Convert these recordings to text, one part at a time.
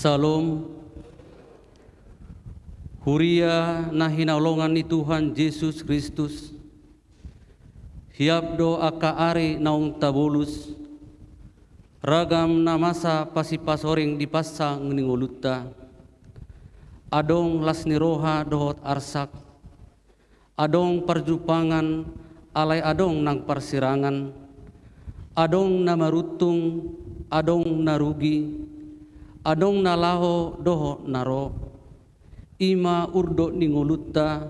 Salam. Huria na hinaulongan ni Tuhan Yesus Kristus. Hiapdo aka ari naung tabulus. Ragam na masa pasipasoring dipasang ninguluta. Adong lasniroha dohot arsak. Adong perjupangan alay adong nang persirangan. Adong na marutung, adong narugi. Adong nalaho doho naro. Ima urdo ninguluta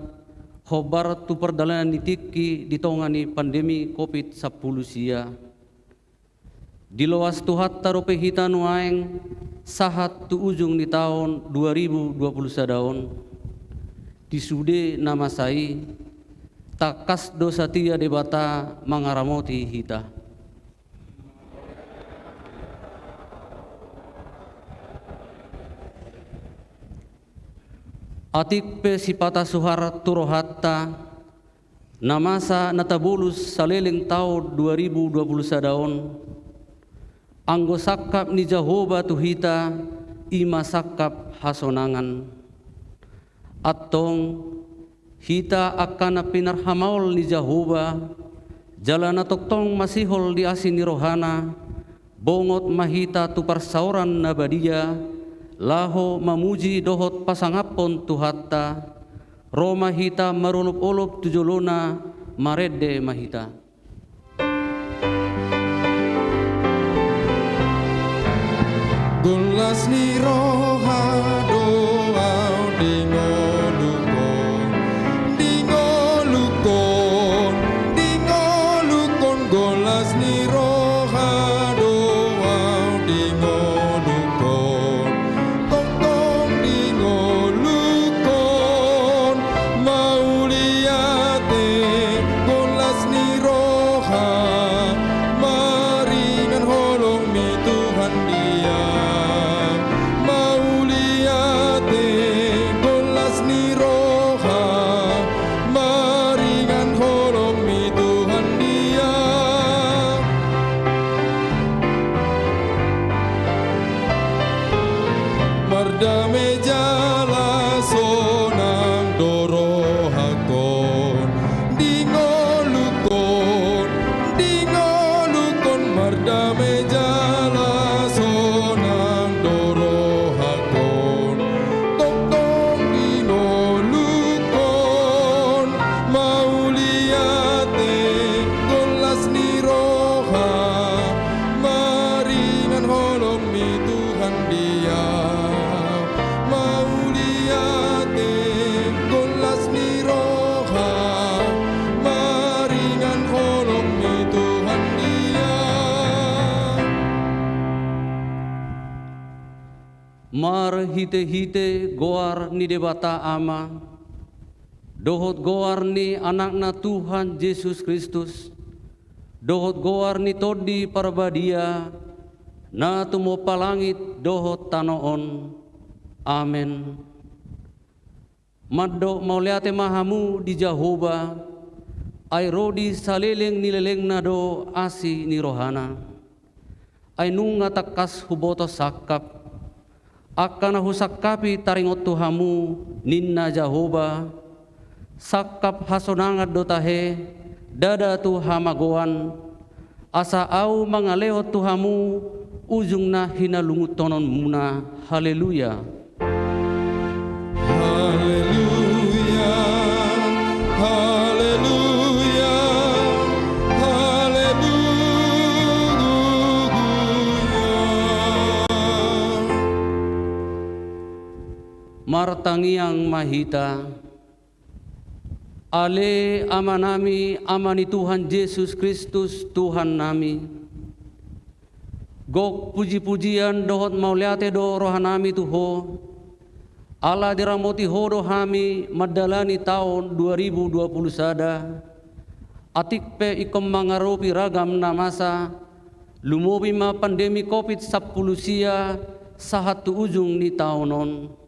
khobar tu perdalanan nitiki ditongani pandemi COVID-10 sia. Diloas tu hatta rope hita nuaeng sahat tu ujung di tahun 2020 daun. Disude nama sai takas dosa tia debata mangaramoti hita. Atik pe sipata suhar turohatta namasa natabulus saleleng tahun 2020 daun. Anggo sakap ni Jehovah tuhita ima sakap hasonangan. Atong hita akan pinarhamaul ni Jehovah jalana toktong masihol di asin ni rohana bongot mahita tu parsauran nabadia laho mamuji dohot pasangapon tuhatta Roma hita marulup-ulup tujuluna marede mahita. Gulas ni roha doa dingolukon gulas ni roha doa dingolukon tong dingolukon mauliate gulas ni roha maringan holong mi Tuhan dia. Mardame jala sonang dorohakon dingolukon mardame jala sonang dorohakon tong dingolukon mauliate golas ni roha maringan holong mi Tuhan dia. Mar hite-hite goar ni debata ama dohot goar ni anakna Tuhan Yesus Kristus dohot goar ni todi parbadia na tumo palangit dohot tanoon. Amen. Maddo mauliate mahamu di Jehovah ay rodi saleleng nileleng na do asi ni rohana ay nunga takas huboto sakap akan husakapi taringot Tuhamu ninna Jehovah sakap hasonangat dotahe dada tu hamagoan asa au mangaleo Tuhamu ujungna hinalungut tonon muna. Haleluya. Haleluya. Haleluya. Martangiang mahita ale ama nami ama ni Tuhan Yesus Kristus Tuhan nami gok puji-pujian dohot mauliate do rohanami tuho ala diramoti hodo hami madalani tahun 2020 sada atik pe ikom mangaropi ragam na masa lumobi ma pandemi COVID-10 sia sahatu ujung ni tahunon.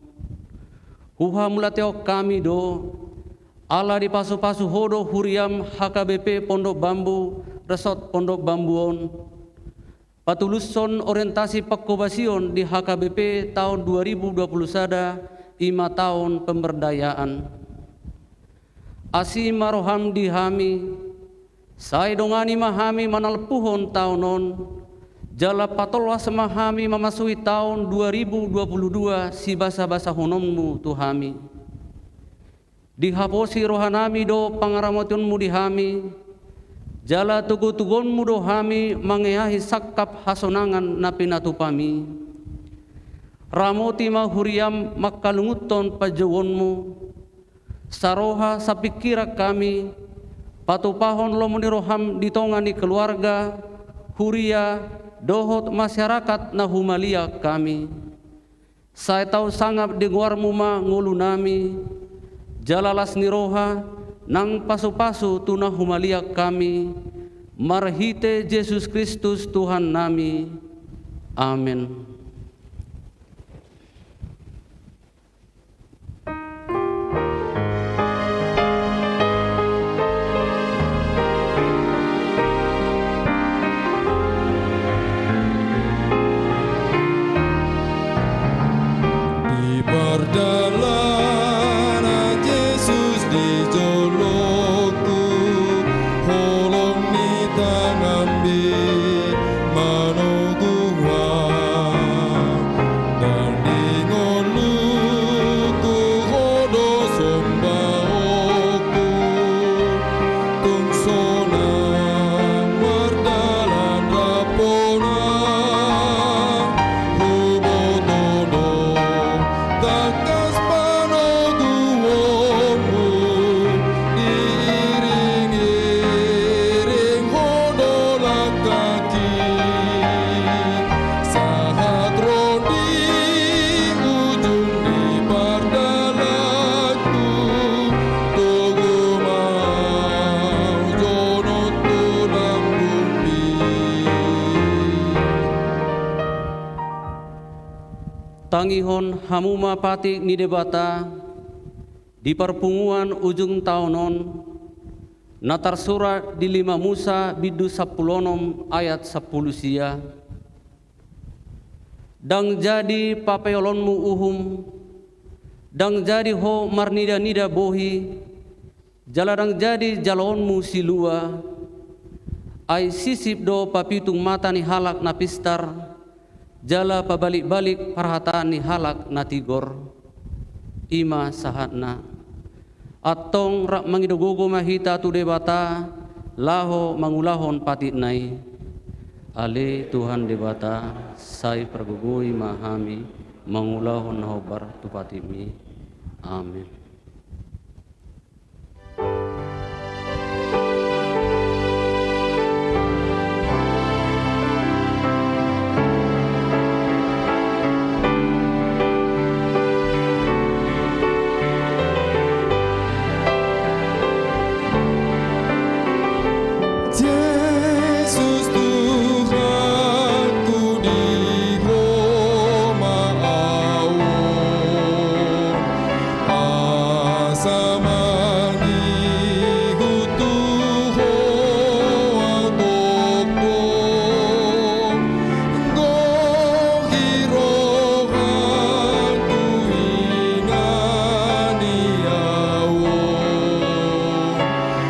Huha mulateo kami do ala di pasu-pasu huriam HKBP Pondok Bambu Resort Pondok Bambuon Patuluson orientasi pakkobasion di HKBP tahun 2020 sada 5 tahun pemberdayaan. Asi maroham di hami, sai dongani mahami manalpuhon tahunon, jala patolwa semahami memasuki tahun 2022 si basa-basa honommu tuhami. Dihaposi rohanami do pangaramotionmu dihami, jala tugu-tugonmu do hami mangeahi sakap hasonangan na pinatupami. Ramoti mahuriam makalunguton pajawonmu, saroha sapikira kami, patupahon lo meniroham ditongani keluarga, huria, dohot masyarakat na humalia kami. Saya tahu sangap denguar muma ngulu nami, jalalas niroha, nang pasu-pasu tunah humalia kami, marhite Yesus Kristus Tuhan nami. Amin. Perjalanan Yesus di joloku, holong ni tangambi manuguha, dan di ngoluku hodo sombaoku, tungsona mardalan rapona, hubotodo takas panoguwonmu, diiring-iring hodolah kaki, saat roh di ujung di pardalaku, tugu mau jono tulang bumi. Tangihon hamuma pati ni debata di perpunguan ujung tahunon natar surat di 5 Musa bidu 10 ayat 10 sia. Dang jadi papeyolonmu uhum, dang jadi ho marnida-nida bohi, jaladang jadi jalonmu silua, ai sisip do papitung mata ni halak na pistar, jala pabalik-balik parhataan ni halak na tigor, ima sahatna. Atong rak mangidogogo mahita tu debata, laho mangulahon pati nai. Ale Tuhan debata, sai pergugui mahami, mangulahon hobar tu patimi. Amin. Yesus Tuhanku di Roma awon, asa mangihu Tuhan tokong, gohirohanku ingani awon,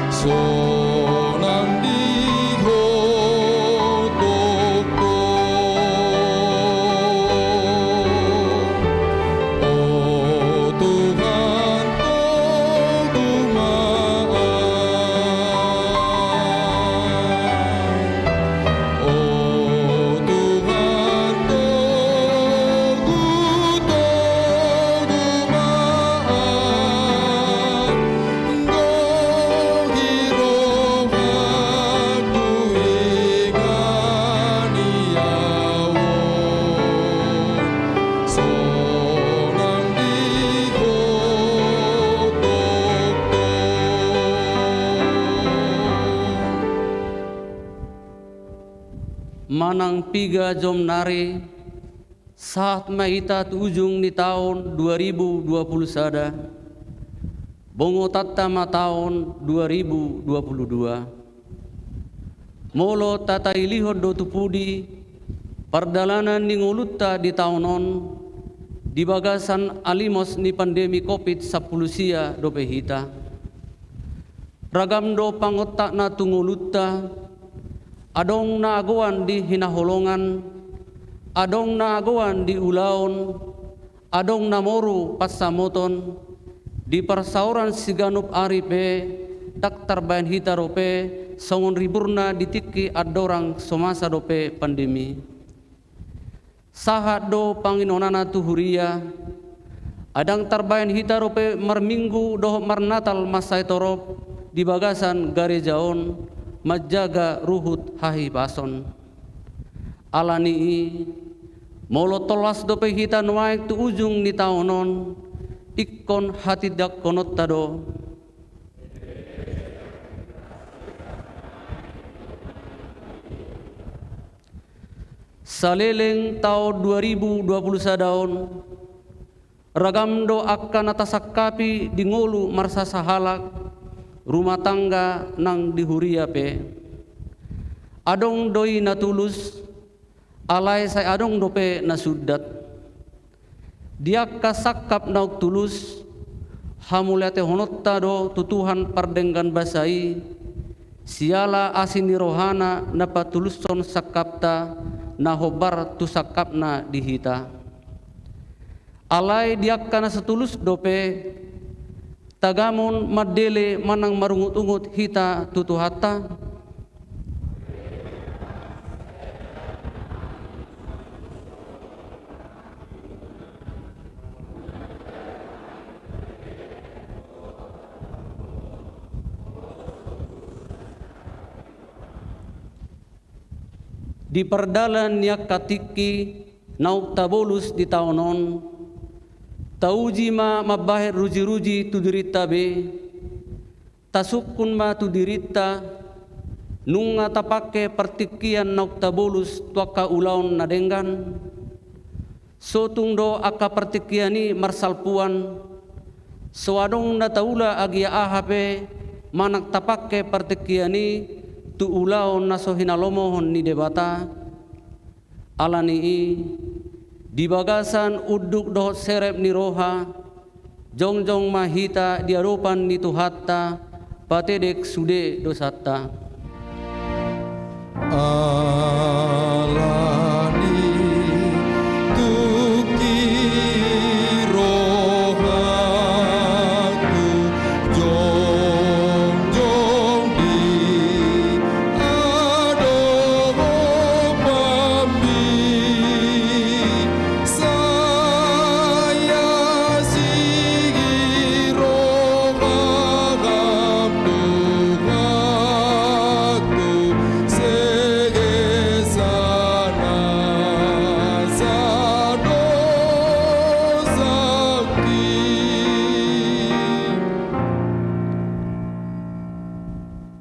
sonang diho tokong, oh Tuhan togumai, oh Tuhan manang piga jom nari saat maita tu ujung ni tahun 2020 sada, bongo tatama tahun 2022. Molo tata ilihon do tupudi Perdalanan ni ngulutta di taunon di bagasan alimos ni pandemi COVID-10 sia dope hita. Ragam do pangotak na tungulutta, adong na agawan di hinaholongan, adong na agawan di ulaon, adong na moru pasamoton, di persauran siganup aripe, daktar bayan hita rope, songon riburna ditiki adorang somasa dope pandemi. Sahat do panginonana tuhuria, adang tarbayan hita rope marminggu doh marnatal masai torop, di bagasan garejaon, majaga ruhut hahi bason. Alani molo tolas dope hita nuaik tu ujung ni taonon, ikkon hati dak konot tado. Saleleng tahun 2021 ragam do akan atasakapi di ngolu marsa sahalak rumah tangga nang dihuria pe. Adong doi natulus alai sai adong dope nasudat. Dia kasakap nauk tulus hamuliate honotta do tutuhan pardenggan basai siala asini rohana napa tuluson sakapta na hobar tu sakapna dihita. Alai dia kana setulus dope tagamon madele manang marungut-ungut hita tutuhata. Di perdalan yak katiki nauk tabolus di taonon tauji ma mabahir ruji-ruji tu dirita be tasukun ma tu dirita nunga tapake pertikian nauk tabolus tuaka ulaun nadenggan sotung do aka pertikiani marsalpuan soadong na taula agia ahape manak tapake pertikiani tu ulaon naso hinalomohon ni debata alani di bagasan uduk dohot serep ni roha jongjong mahita diarupan ni tuhatta patedek sude dosata alani tuki rohaku jongjong di adoh pambi saya sigi rohagam tuhaku segesana sado sakti.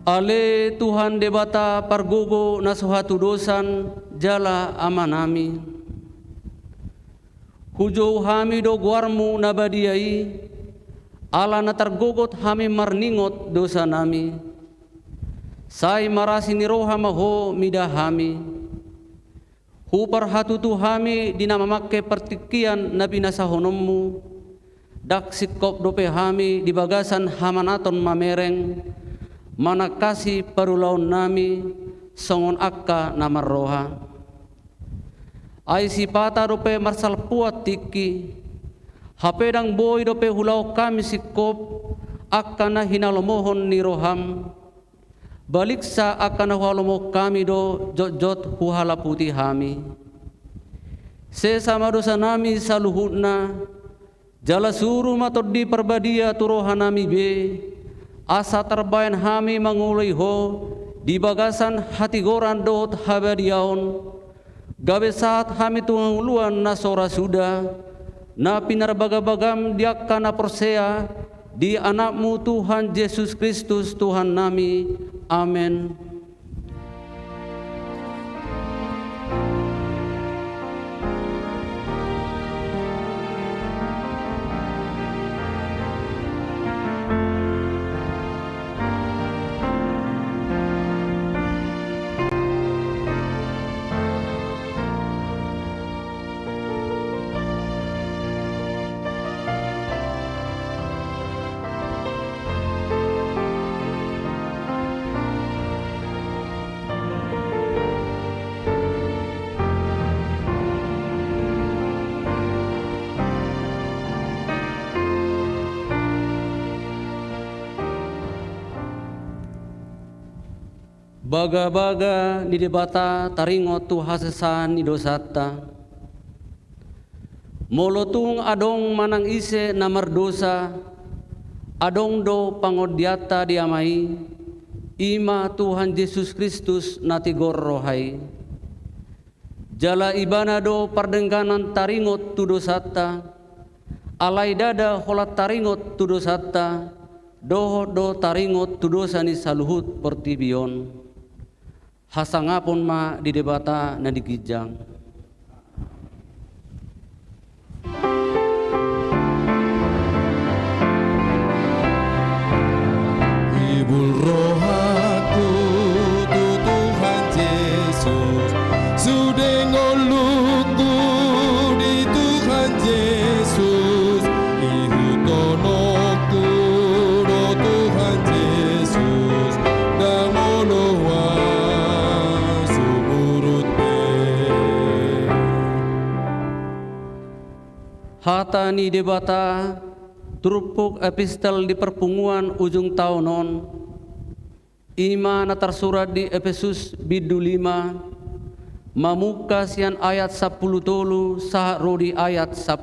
ale Tuhan debata pargogo nasuhatu dosan jala amanami hujau hami do guarmu nabadiai ala natargogot hami marningot dosa nami sai marasi ni roha maho midahami hupar hatutu hami dinamamakke pertikian nabi nasahonommu dak sikop dope hami di bagasan hamanaton mamereng manakasi parulaun nami songon akka namar roha ai sipata dope marsal puat tiki hapedang boy dope hulau kami sikop akana hinalomohon ni roham baliksa akana hualomo kami do jot-jot huhala putih hami sesama dosa nami saluhutna jala suruh matod di perbadia turohanami be asa terbayan hami mangulai ho di bagasan hati goran dot habadiaon gabe saat hami tunguluan nasora sudah na pinarbagabagam diakana persea di anakmu Tuhan Yesus Kristus Tuhan nami amin. Baga-baga ni debata taringot tu hasesan ni dosata. Molotung adong manang ise na mardosa, adong do pangodiata diamai, ima Tuhan Yesus Kristus natigor rohai. Jala ibana do pardengkanan taringot tu dosata, alai dada holat taringot tu dosata, do taringot tu dosa ni saluhut pertibion. Hasangapon ma di debata na digijang. Ibul rohaku tu Tuhan Yesus, sudengoluku di Tuhan Yesus, ihutonoku do Tuhan Yesus, dangolowa sumurutbe. Hata ni debata turupuk epistel di perpunguan ujung tahunon, ima na tersurat di Efesus bidu 5, mamuka sian ayat 10 tolu saha rodi ayat 10.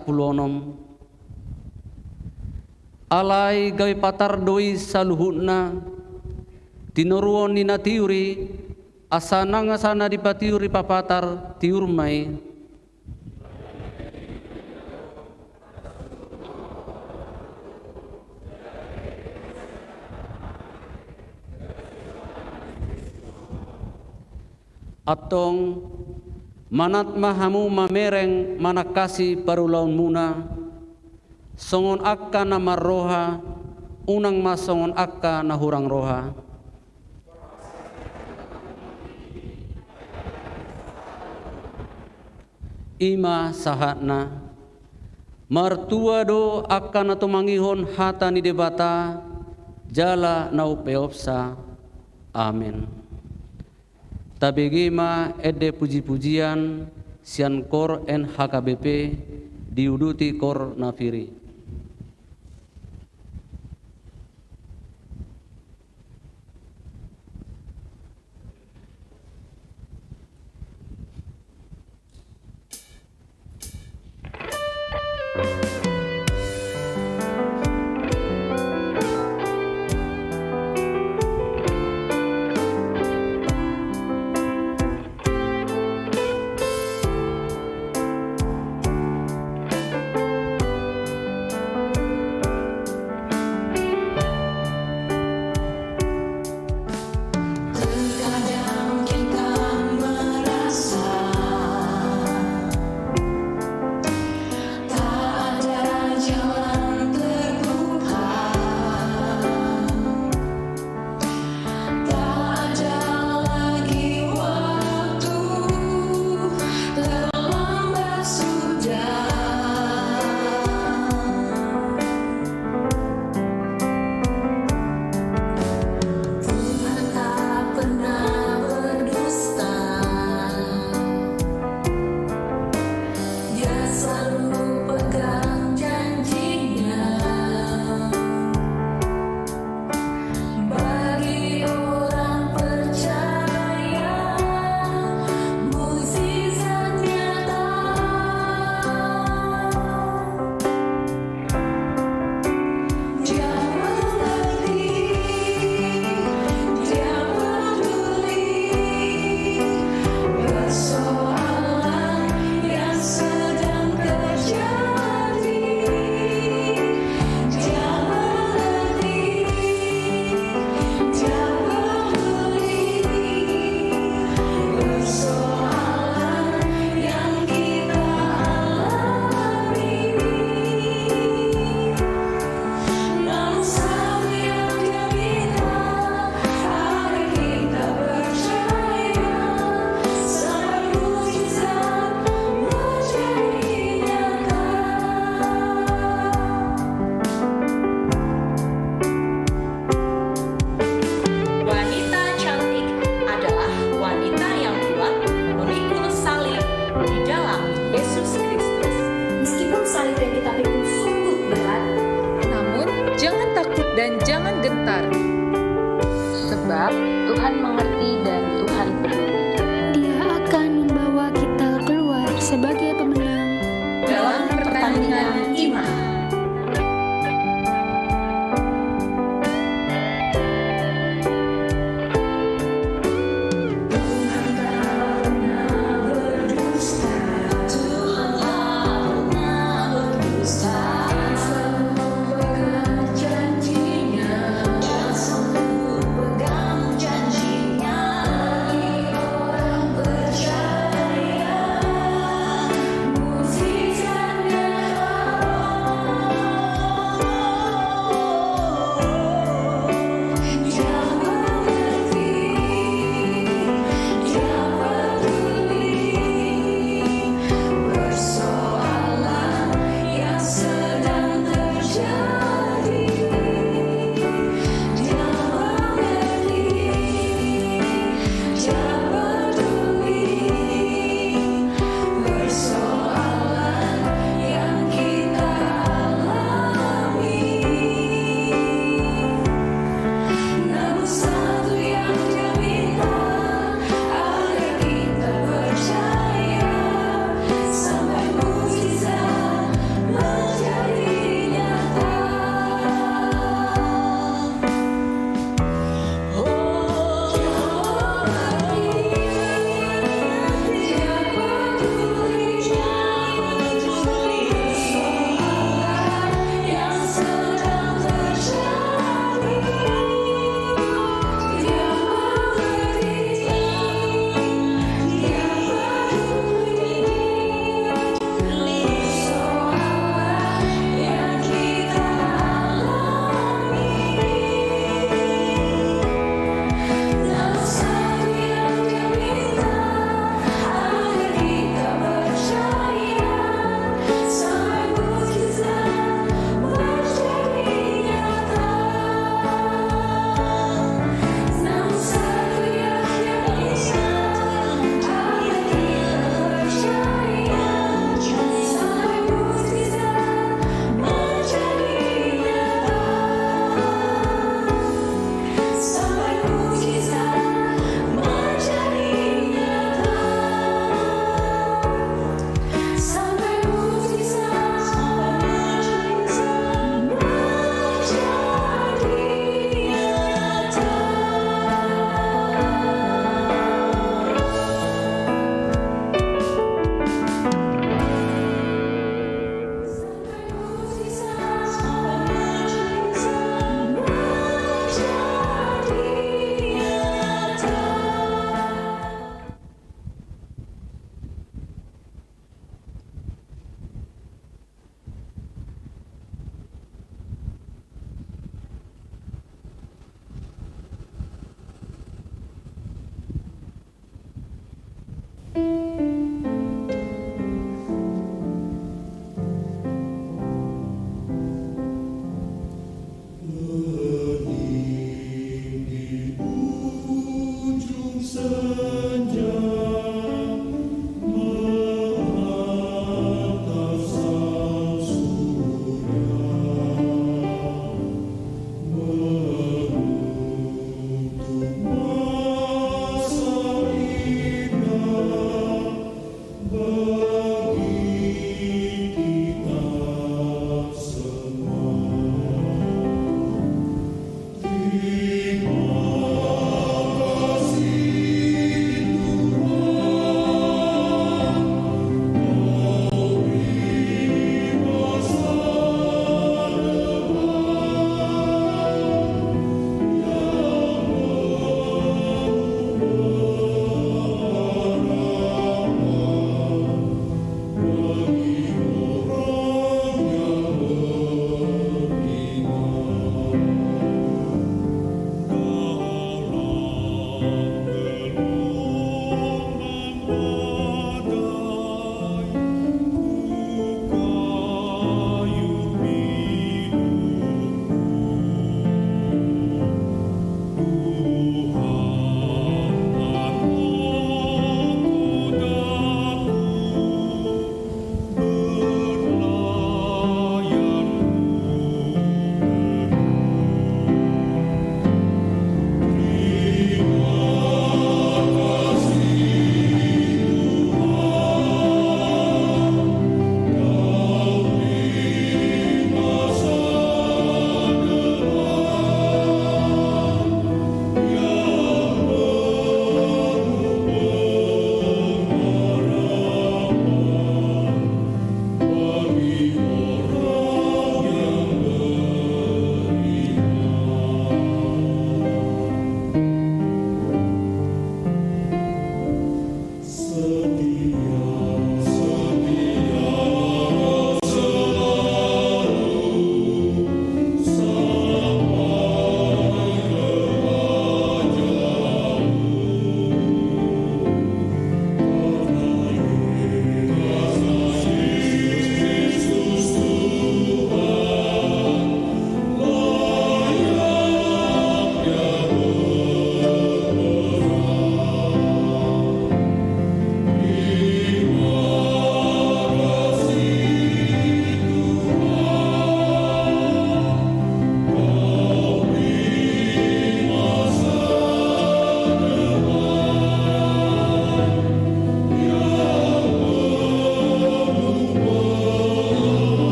Alai gawe patar doi saluhutna, tinuruon ni natiuri, asana ngasana dipatiuri papatar tiurmai. Atong manat mahamu mamereng manakasi parulaun muna, songon akka na marroha, unang masongon akka na hurang roha. Ima sahatna, martua do akka na tumangihon hata ni debata, jala na upeopsa. Amin. Tabegema ede puji-pujian sian kor NHKBP diuduti kor nafiri.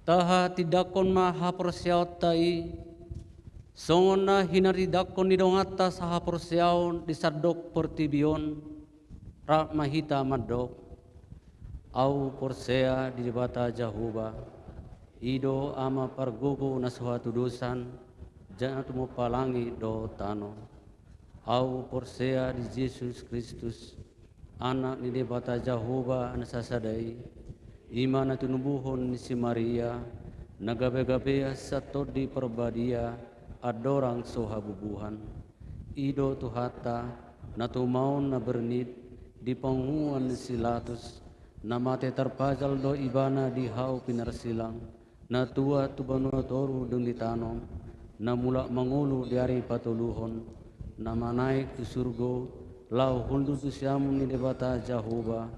taha tidakon ma haporsiaw tai, songon na hinaridakon ni dongata sa haporsiaw di sardok portibion, ra mahita madok, au porsea di debata Jahuba, ido ama pargugo na suatu dosan, jangan tumo palangi do tano, au porsea di Yesus Kristus, anak ni debata Jahuba na sasadai, iman na tunubuhon ni si Maria, nagabe-gabe sa todi perbadia, adorang sohabubuhan, ido tuhata, na tumaon na bernit, di panguan ni silatus, na mate terpajal do ibana di hau pinarsilang, na tua tubanuatoru dung ditanom, na mula mangulu dari patuluhon, na manaik tu surgo, lau hundu tu siamu ni debata Jahuba,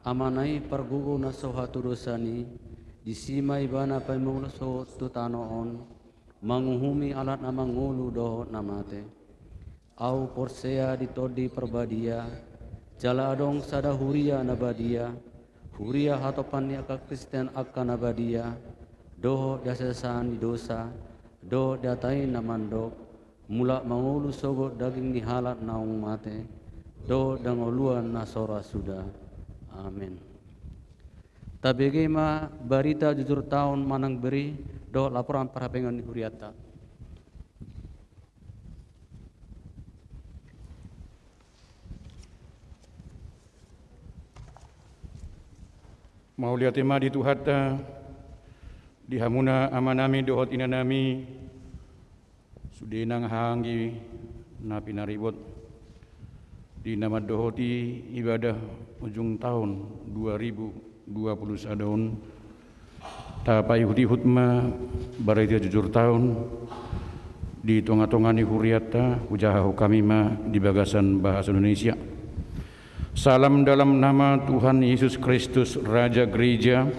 amanai pargugo na sohatu dosani, disima ibana paimula so tu tanoon, manguhumi alat na mangulu do namate, au porsea di todi perbadia, jala adong sada huria nabadia, huria hatopan ka Kristen akan nabadia, doho dasasan di dosa, do datai namandok, mula mangulu sogo daging nihalat naung mate, do dangoluan nasora sudah. Amin. Tabege ma barita jujur tahun manang beri, do laporan parapengan huriata. Mau lihat tema di Tuhata, di hamuna amanami dohot inanami, sudinang hanggi napi naribot, di nama dohoti ibadah ujung tahun 2021, tapai hudi hutma baraita jujur tahun, di tonga-tongani huriata, ujaha hukamima di bagasan bahasa Indonesia. Salam dalam nama Tuhan Yesus Kristus, Raja Gereja.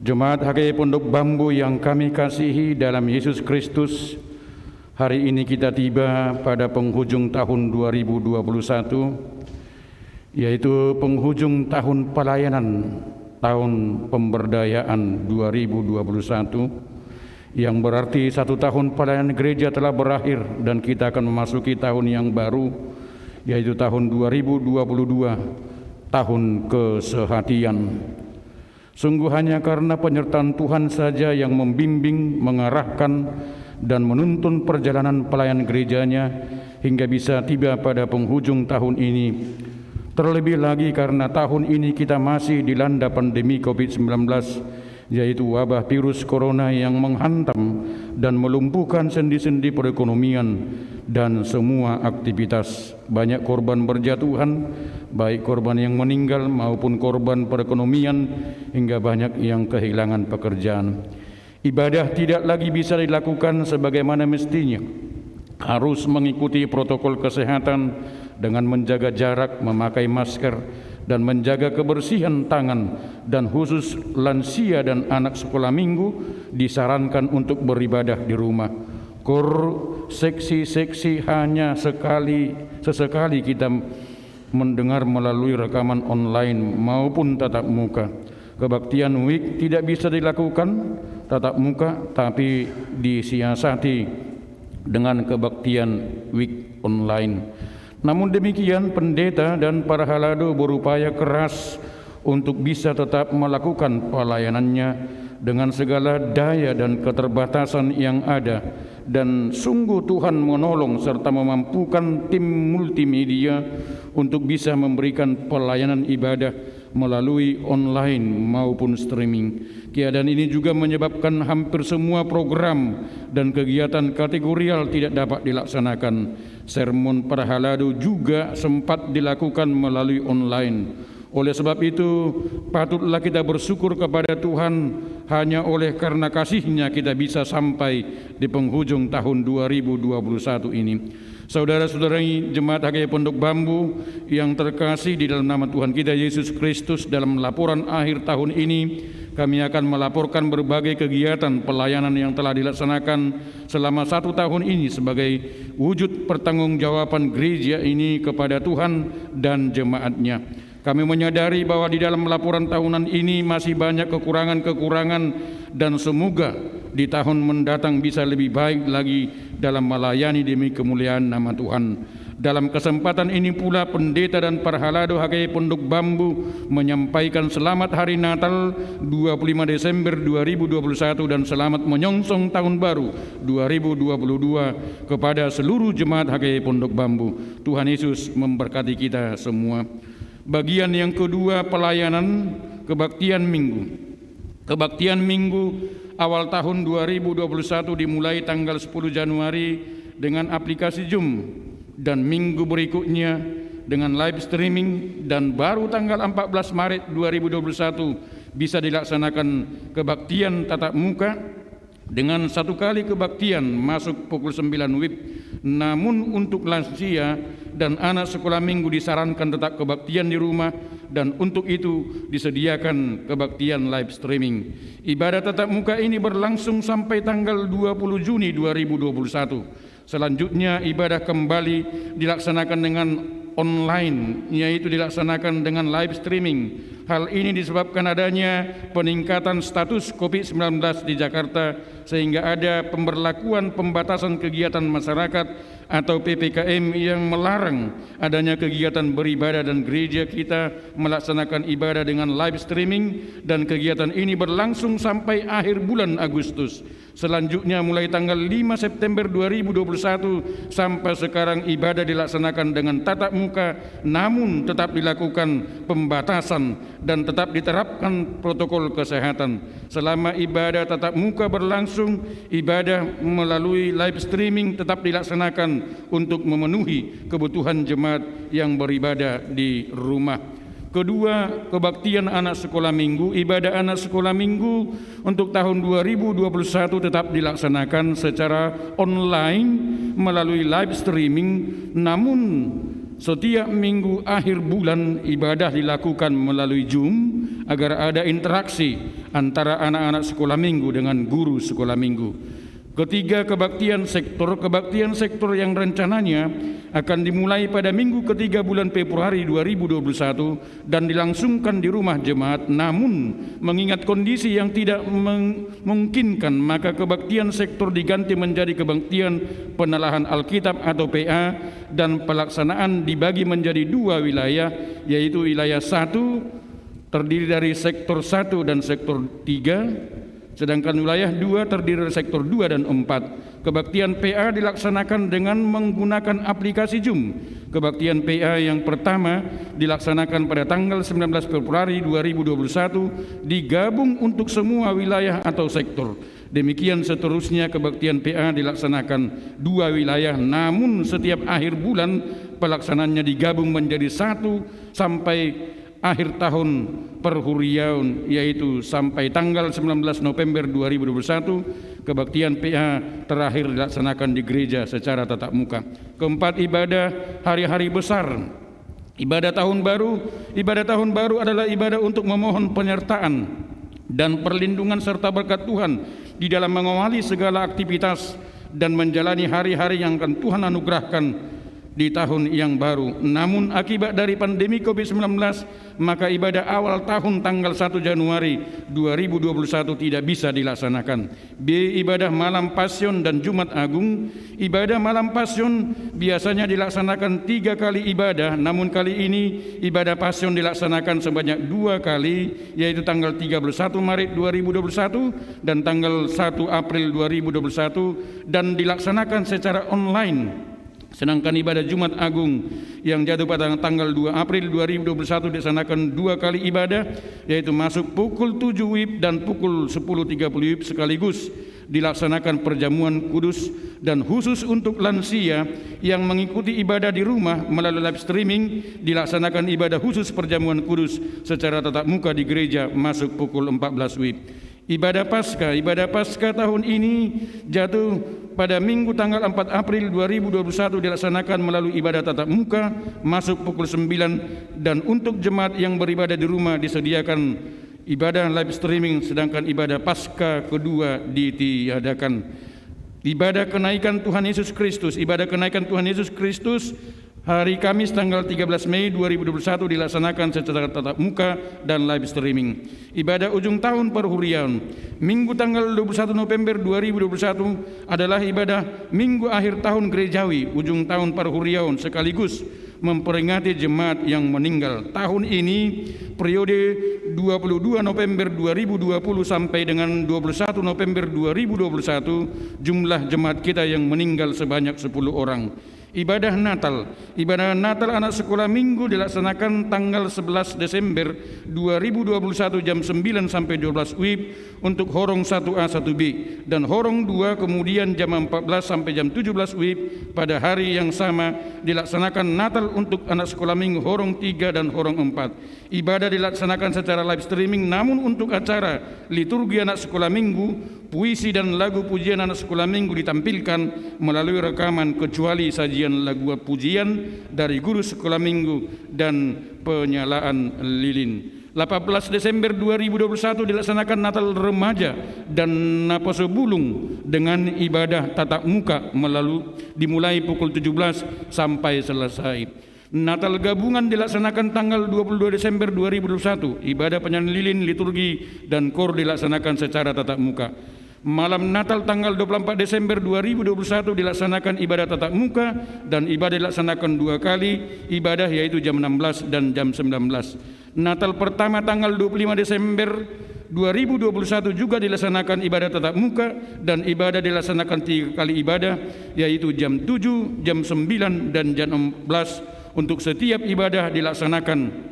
Jemaat HKI Pondok Bambu yang kami kasihi dalam Yesus Kristus, hari ini kita tiba pada penghujung tahun 2021, yaitu penghujung tahun pelayanan, tahun pemberdayaan 2021, yang berarti satu tahun pelayanan gereja telah berakhir dan kita akan memasuki tahun yang baru, yaitu tahun 2022, tahun kesehatian. Sungguh hanya karena penyertaan Tuhan saja yang membimbing, mengarahkan, dan menuntun perjalanan pelayan gerejanya hingga bisa tiba pada penghujung tahun ini. Terlebih lagi karena tahun ini kita masih dilanda pandemi COVID-19, yaitu wabah virus corona yang menghantam dan melumpuhkan sendi-sendi perekonomian dan semua aktivitas. Banyak korban berjatuhan, baik korban yang meninggal maupun korban perekonomian, hingga banyak yang kehilangan pekerjaan. Ibadah tidak lagi bisa dilakukan sebagaimana mestinya. Harus mengikuti protokol kesehatan dengan menjaga jarak, memakai masker, dan menjaga kebersihan tangan, dan khusus lansia dan anak sekolah minggu disarankan untuk beribadah di rumah. Seksi-seksi hanya sesekali kita mendengar melalui rekaman online maupun tatap muka. Kebaktian week tidak bisa dilakukan tatap muka, tapi disiasati dengan kebaktian week online. Namun demikian, pendeta dan para halado berupaya keras untuk bisa tetap melakukan pelayanannya dengan segala daya dan keterbatasan yang ada, dan sungguh Tuhan menolong serta memampukan tim multimedia untuk bisa memberikan pelayanan ibadah melalui online maupun streaming. Keadaan ini juga menyebabkan hampir semua program dan kegiatan kategorial tidak dapat dilaksanakan. Sermon para halado juga sempat dilakukan melalui online. Oleh sebab itu, patutlah kita bersyukur kepada Tuhan, hanya oleh karena kasih-Nya kita bisa sampai di penghujung tahun 2021 ini. Saudara-saudari jemaat HKI Pondok Bambu yang terkasih di dalam nama Tuhan kita Yesus Kristus, dalam laporan akhir tahun ini kami akan melaporkan berbagai kegiatan pelayanan yang telah dilaksanakan selama 1 tahun ini sebagai wujud pertanggungjawaban gereja ini kepada Tuhan dan jemaatnya. Kami menyadari bahwa di dalam laporan tahunan ini masih banyak kekurangan-kekurangan dan semoga di tahun mendatang bisa lebih baik lagi dalam melayani demi kemuliaan nama Tuhan. Dalam kesempatan ini pula pendeta dan parhalado HKI Pondok Bambu menyampaikan selamat Hari Natal 25 Desember 2021 dan selamat menyongsong Tahun Baru 2022 kepada seluruh jemaat HKI Pondok Bambu. Tuhan Yesus memberkati kita semua. Bagian yang kedua, pelayanan kebaktian minggu. Kebaktian minggu awal tahun 2021 dimulai tanggal 10 Januari dengan aplikasi Zoom dan minggu berikutnya dengan live streaming, dan baru tanggal 14 Maret 2021 bisa dilaksanakan kebaktian tatap muka dengan satu kali kebaktian masuk pukul 9 WIB. Namun untuk lansia dan anak sekolah minggu disarankan tetap kebaktian di rumah, dan untuk itu disediakan kebaktian live streaming. Ibadah tatap muka ini berlangsung sampai tanggal 20 Juni 2021. Selanjutnya ibadah kembali dilaksanakan dengan online, yaitu dilaksanakan dengan live streaming. Hal ini disebabkan adanya peningkatan status COVID-19 di Jakarta, sehingga ada pemberlakuan pembatasan kegiatan masyarakat atau PPKM yang melarang adanya kegiatan beribadah, dan gereja kita melaksanakan ibadah dengan live streaming, dan kegiatan ini berlangsung sampai akhir bulan Agustus. Selanjutnya mulai tanggal 5 September 2021 sampai sekarang ibadah dilaksanakan dengan tatap muka, namun tetap dilakukan pembatasan dan tetap diterapkan protokol kesehatan. Selama ibadah tatap muka berlangsung, ibadah melalui live streaming tetap dilaksanakan untuk memenuhi kebutuhan jemaat yang beribadah di rumah. Kedua, kebaktian anak sekolah minggu. Ibadah anak sekolah minggu untuk tahun 2021 tetap dilaksanakan secara online melalui live streaming, namun setiap minggu akhir bulan ibadah dilakukan melalui Zoom agar ada interaksi antara anak-anak sekolah minggu dengan guru sekolah minggu. Ketiga, kebaktian sektor. Kebaktian sektor yang rencananya akan dimulai pada minggu ketiga bulan Februari 2021 dan dilangsungkan di rumah jemaat. Namun mengingat kondisi yang tidak memungkinkan, maka kebaktian sektor diganti menjadi kebaktian penelahan Alkitab atau PA, dan pelaksanaan dibagi menjadi dua wilayah, yaitu wilayah 1 terdiri dari sektor 1 dan sektor 3, sedangkan wilayah 2 terdiri dari sektor 2 dan 4. Kebaktian PA dilaksanakan dengan menggunakan aplikasi Zoom. Kebaktian PA yang pertama dilaksanakan pada tanggal 19 Februari 2021 digabung untuk semua wilayah atau sektor. Demikian seterusnya kebaktian PA dilaksanakan dua wilayah, namun setiap akhir bulan pelaksanaannya digabung menjadi 1 sampai akhir tahun perhurian, yaitu sampai tanggal 19 November 2021 kebaktian PA terakhir dilaksanakan di gereja secara tatap muka. Keempat, ibadah hari-hari besar. Ibadah tahun baru. Ibadah tahun baru adalah ibadah untuk memohon penyertaan dan perlindungan serta berkat Tuhan di dalam mengawali segala aktivitas dan menjalani hari-hari yang akan Tuhan anugerahkan di tahun yang baru. Namun akibat dari pandemi COVID-19, maka ibadah awal tahun tanggal 1 Januari 2021 tidak bisa dilaksanakan. B. Ibadah malam Pasion dan Jumat Agung. Ibadah malam Pasion biasanya dilaksanakan 3 kali ibadah, namun kali ini ibadah Pasion dilaksanakan sebanyak 2 kali, yaitu tanggal 31 Maret 2021 dan tanggal 1 April 2021, dan dilaksanakan secara online. Sedangkan ibadah Jumat Agung yang jatuh pada tanggal 2 April 2021 dilaksanakan 2 kali ibadah, yaitu masuk pukul 7 WIB dan pukul 10.30 WIB sekaligus. Dilaksanakan perjamuan kudus, dan khusus untuk lansia yang mengikuti ibadah di rumah melalui live streaming dilaksanakan ibadah khusus perjamuan kudus secara tatap muka di gereja masuk pukul 14 WIB. Ibadah Paskah tahun ini jatuh pada Minggu tanggal 4 April 2021 dilaksanakan melalui ibadah tatap muka masuk pukul 9, dan untuk jemaat yang beribadah di rumah disediakan ibadah live streaming, sedangkan ibadah Paskah kedua ditiadakan. Ibadah kenaikan Tuhan Yesus Kristus. Ibadah kenaikan Tuhan Yesus Kristus Hari Kamis tanggal 13 Mei 2021 dilaksanakan secara tatap muka dan live streaming. Ibadah ujung tahun perhurian. Minggu tanggal 21 November 2021 adalah ibadah minggu akhir tahun gerejawi ujung tahun perhurian sekaligus memperingati jemaat yang meninggal. Tahun ini periode 22 November 2020 sampai dengan 21 November 2021 jumlah jemaat kita yang meninggal sebanyak 10 orang. Ibadah Natal anak sekolah minggu dilaksanakan tanggal 11 Desember 2021 jam 9 sampai 12 WIB untuk horong 1A 1B dan horong 2 kemudian jam 14 sampai jam 17 WIB. Pada hari yang sama dilaksanakan Natal untuk anak sekolah minggu horong 3 dan horong 4. Ibadah dilaksanakan secara live streaming, namun untuk acara liturgi anak sekolah minggu, puisi dan lagu pujian anak sekolah minggu ditampilkan melalui rekaman kecuali sajian lagu pujian dari guru sekolah minggu dan penyalaan lilin. 18 Desember 2021 dilaksanakan Natal Remaja dan Naposo Bulung dengan ibadah tatap muka dimulai pukul 17 sampai selesai. Natal gabungan dilaksanakan tanggal 22 Desember 2021. Ibadah penyanyi lilin, liturgi dan kor dilaksanakan secara tatap muka. Malam Natal tanggal 24 Desember 2021 dilaksanakan ibadah tatap muka dan ibadah dilaksanakan 2 kali ibadah yaitu jam 16 dan jam 19. Natal pertama tanggal 25 Desember 2021 juga dilaksanakan ibadah tatap muka dan ibadah dilaksanakan 3 kali ibadah yaitu jam 7, jam 9 dan jam 14. Untuk setiap ibadah dilaksanakan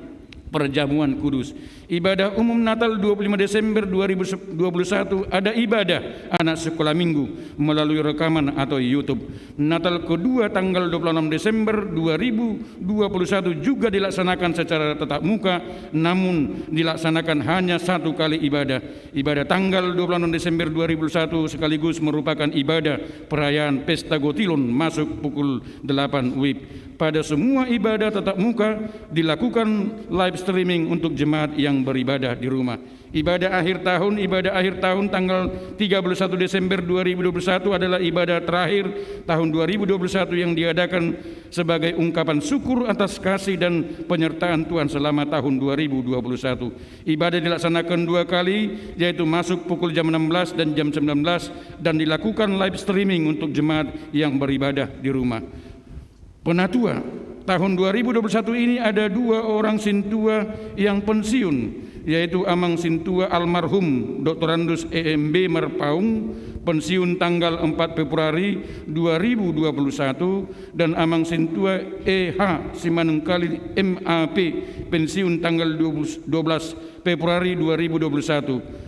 perjamuan kudus. Ibadah umum Natal 25 Desember 2021 ada ibadah anak sekolah minggu melalui rekaman atau YouTube. Natal kedua tanggal 26 Desember 2021 juga dilaksanakan secara tatap muka, namun dilaksanakan hanya 1 kali ibadah. Ibadah tanggal 26 Desember 2021 sekaligus merupakan ibadah perayaan Pesta Gotilon masuk pukul 8 WIB. Pada semua ibadah tatap muka dilakukan live streaming untuk jemaat yang beribadah di rumah. Ibadah akhir tahun tanggal 31 Desember 2021 adalah ibadah terakhir tahun 2021 yang diadakan sebagai ungkapan syukur atas kasih dan penyertaan Tuhan selama tahun 2021. Ibadah dilaksanakan 2 kali yaitu masuk pukul jam 16 dan jam 19 dan dilakukan live streaming untuk jemaat yang beribadah di rumah. Penatua, tahun 2021 ini ada 2 orang sintua yang pensiun, yaitu Amang Sintua almarhum Dr. Andus EMB Merpaung, pensiun tanggal 4 Februari 2021, dan Amang Sintua EH Simanungkali MAP, pensiun tanggal 12 Februari 2021.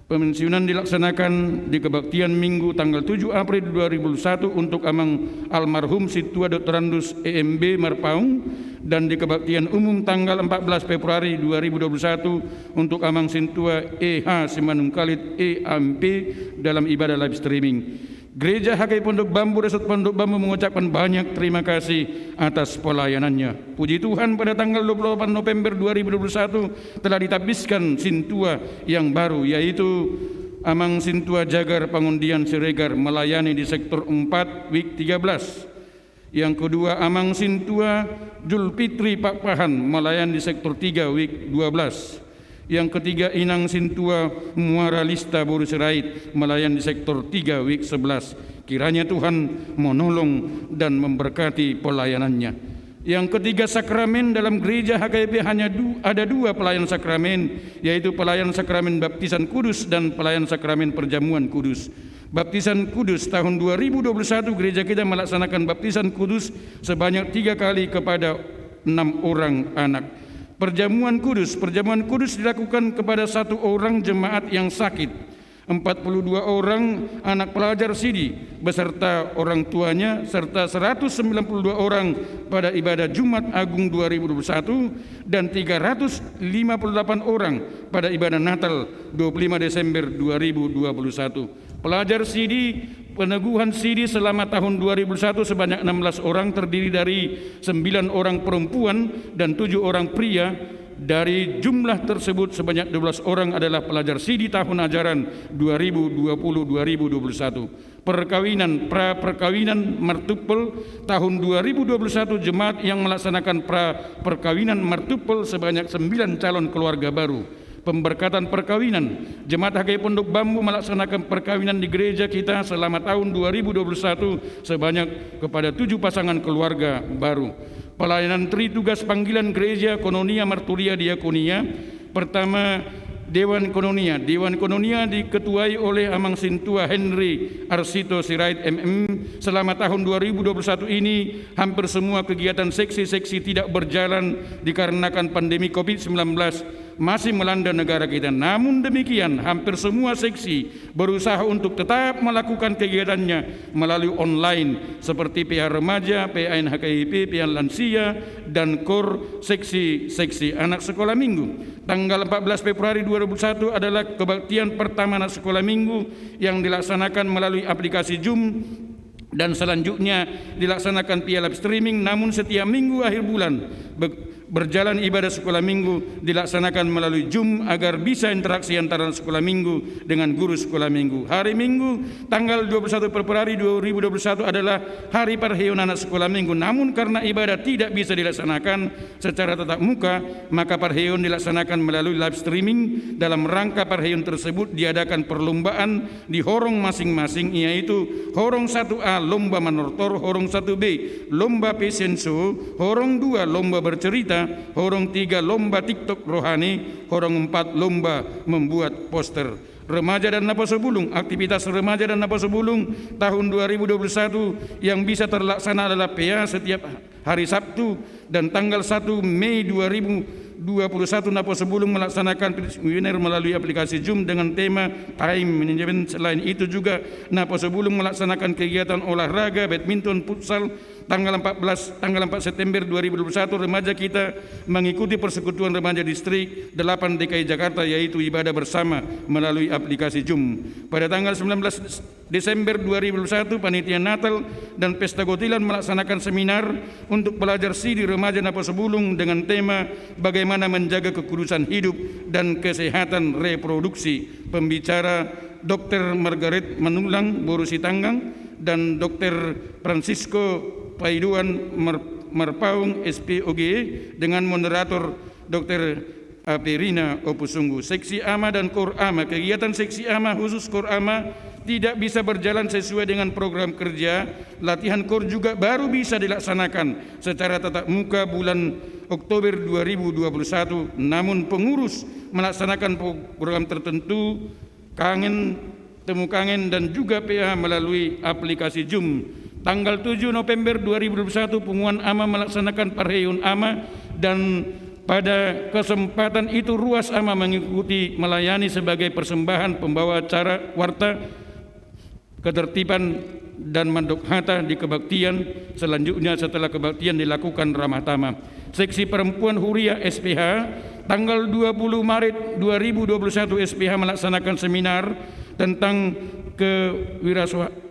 Pensiunan dilaksanakan di kebaktian Minggu tanggal 7 April 2021 untuk Amang almarhum Sintua Dr. Andus EMB Merpaung dan di kebaktian umum tanggal 14 Februari 2021 untuk Amang Sintua EH Simanungkalit EMP dalam ibadah live streaming. Gereja HKI Pondok Bambu Resort Pondok Bambu mengucapkan banyak terima kasih atas pelayanannya. Puji Tuhan, pada tanggal 28 November 2021 telah ditabiskan Sintua yang baru, yaitu Amang Sintua Jagar Pangundian Siregar melayani di sektor 4 WIK 13. Yang kedua, Amang Sintua Julfitri Pakpahan melayani di sektor 3 WIK 12. Yang ketiga, Inang Sintua Muara Lista Boru Sirait melayani di sektor 3 WIK 11. Kiranya Tuhan menolong dan memberkati pelayanannya. Yang ketiga, sakramen dalam gereja HKIP hanya ada 2 pelayan sakramen, yaitu pelayan sakramen baptisan kudus dan pelayan sakramen perjamuan kudus. Baptisan kudus tahun 2021 gereja kita melaksanakan baptisan kudus sebanyak 3 kali kepada 6 orang anak. Perjamuan kudus dilakukan kepada 1 orang jemaat yang sakit, 42 orang anak pelajar sidi beserta orang tuanya, serta 192 orang pada ibadah Jumat Agung 2021 dan 358 orang pada ibadah Natal 25 Desember 2021. Pelajar sidi, peneguhan sidi selama tahun 2001 sebanyak 16 orang, terdiri dari 9 orang perempuan dan 7 orang pria, Dari jumlah tersebut sebanyak 12 orang adalah pelajar SIDI tahun ajaran 2020-2021. Perkawinan martupel tahun 2021, jemaat yang melaksanakan perkawinan martupel sebanyak 9 calon keluarga baru. Pemberkatan perkawinan, jemaat HKI Pondok Bambu melaksanakan perkawinan di gereja kita selama tahun 2021 sebanyak kepada 7 pasangan keluarga baru. Pelayanan tri tugas panggilan gereja Kononia Marturia Diakonia. Pertama, Dewan Kononia diketuai oleh Amang Sintua Henry Arsito Sirait MM. Selama tahun 2021 ini hampir semua kegiatan seksi-seksi tidak berjalan dikarenakan pandemi COVID-19 masih melanda negara kita. Namun demikian, hampir semua seksi berusaha untuk tetap melakukan kegiatannya melalui online seperti PH Remaja, PH NHKIP, PH Lansia, dan KOR seksi anak sekolah minggu. Tanggal 14 Februari 2021 adalah kebaktian pertama anak sekolah minggu yang dilaksanakan melalui aplikasi Zoom dan selanjutnya dilaksanakan via live streaming. Namun setiap minggu akhir bulan berjalan ibadah sekolah minggu dilaksanakan melalui Zoom agar bisa interaksi antara sekolah minggu dengan guru sekolah minggu. Hari Minggu tanggal 21 Februari 2021 adalah hari parheon anak sekolah minggu. Namun karena ibadah tidak bisa dilaksanakan secara tatap muka, maka parheon dilaksanakan melalui live streaming. Dalam rangka parheon tersebut diadakan perlombaan di horong masing-masing, yaitu horong 1A lomba manortor, horong 1B lomba fashion show, horong 2 lomba bercerita, horong 3 lomba TikTok rohani, horong 4 lomba membuat poster. Remaja dan Napaso Bulung, aktivitas remaja dan Napaso Bulung tahun 2021 yang bisa terlaksana adalah PA setiap hari Sabtu, dan tanggal 1 Mei 2021 Napaso Bulung melaksanakan webinar melalui aplikasi Zoom dengan tema Time Management. Selain itu juga Napaso Bulung melaksanakan kegiatan olahraga badminton futsal. Tanggal 4 September 2021 remaja kita mengikuti persekutuan remaja distrik 8 DKI Jakarta, yaitu ibadah bersama melalui aplikasi Zoom. Pada tanggal 19 Desember 2021 panitia Natal dan Pesta Gotilan melaksanakan seminar untuk pelajar SIDI remaja Napaso Bulung dengan tema bagaimana menjaga kekudusan hidup dan kesehatan reproduksi. Pembicara Dr. Margaret Manulang Borusi Tanggang dan Dr. Francisco Paiduan Marpaung SPOGE dengan moderator Dr. Aperina Opusunggu. Seksi AMA dan KOR AMA, kegiatan seksi AMA khusus KOR AMA tidak bisa berjalan sesuai dengan program kerja. Latihan KOR juga baru bisa dilaksanakan secara tatap muka bulan Oktober 2021. Namun pengurus melaksanakan program tertentu, temu kangen dan juga PA melalui aplikasi Zoom. Tanggal 7 November 2021 Pengumuman AMA melaksanakan parheon AMA, dan pada kesempatan itu Ruas AMA mengikuti melayani sebagai persembahan pembawa acara warta ketertiban dan mandok hata di kebaktian. Selanjutnya setelah kebaktian dilakukan ramah tamah. Seksi Perempuan Huria SPH tanggal 20 Maret 2021 SPH melaksanakan seminar tentang kewirausahaan.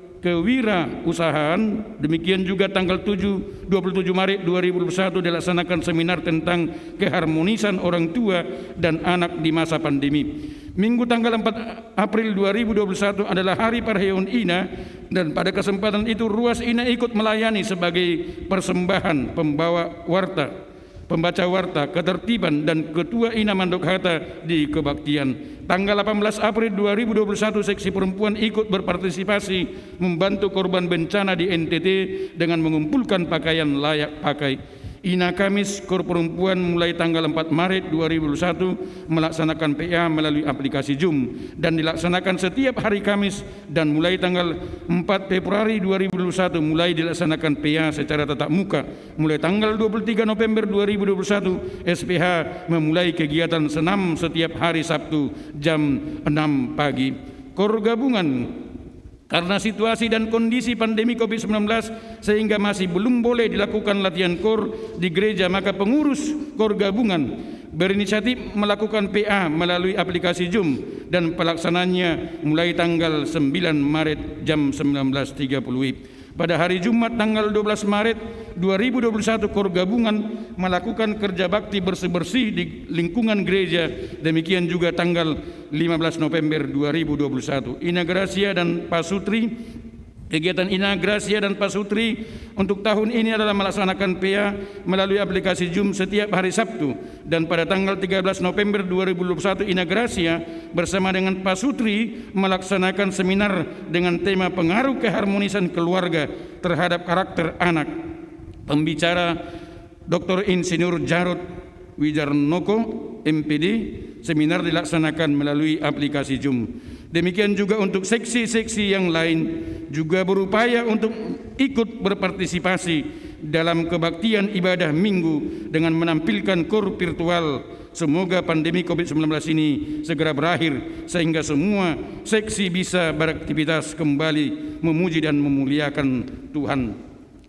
Demikian juga tanggal 27 Maret 2021 dilaksanakan seminar tentang keharmonisan orang tua dan anak di masa pandemi. Minggu tanggal 4 April 2021 adalah hari parheon INA, dan pada kesempatan itu Ruas INA ikut melayani sebagai persembahan pembaca warta ketertiban dan ketua INA Mandok Hata di kebaktian. Tanggal 18 April 2021 seksi perempuan ikut berpartisipasi membantu korban bencana di NTT dengan mengumpulkan pakaian layak pakai. INA Kamis KOR Perempuan mulai tanggal 4 Maret 2021 melaksanakan PA melalui aplikasi Zoom dan dilaksanakan setiap hari Kamis, dan mulai tanggal 4 Februari 2021 mulai dilaksanakan PA secara tatap muka. Mulai tanggal 23 November 2021 SPH memulai kegiatan senam setiap hari Sabtu jam 6 pagi. KOR gabungan karena situasi dan kondisi pandemi COVID-19 sehingga masih belum boleh dilakukan latihan KOR di gereja, maka pengurus KOR gabungan berinisiatif melakukan PA melalui aplikasi Zoom, dan pelaksananya mulai tanggal 9 Maret jam 19.30 WIB. Pada hari Jumat tanggal 12 Maret 2021 Kor Gabungan melakukan kerja bakti bersih-bersih di lingkungan gereja. Demikian juga tanggal 15 November 2021. Inagrasia dan Pasutri. Kegiatan Inagrasia dan Pasutri untuk tahun ini adalah melaksanakan PA melalui aplikasi Zoom setiap hari Sabtu, dan pada tanggal 13 November 2021 Inagrasia bersama dengan Pasutri melaksanakan seminar dengan tema pengaruh keharmonisan keluarga terhadap karakter anak. Pembicara Dr. Insinyur Jarod Wijarnoko MPD. Seminar dilaksanakan melalui aplikasi Zoom. Demikian juga untuk seksi-seksi yang lain juga berupaya untuk ikut berpartisipasi dalam kebaktian ibadah minggu dengan menampilkan kor virtual. Semoga pandemi COVID-19 ini segera berakhir sehingga semua seksi bisa beraktivitas kembali memuji dan memuliakan Tuhan.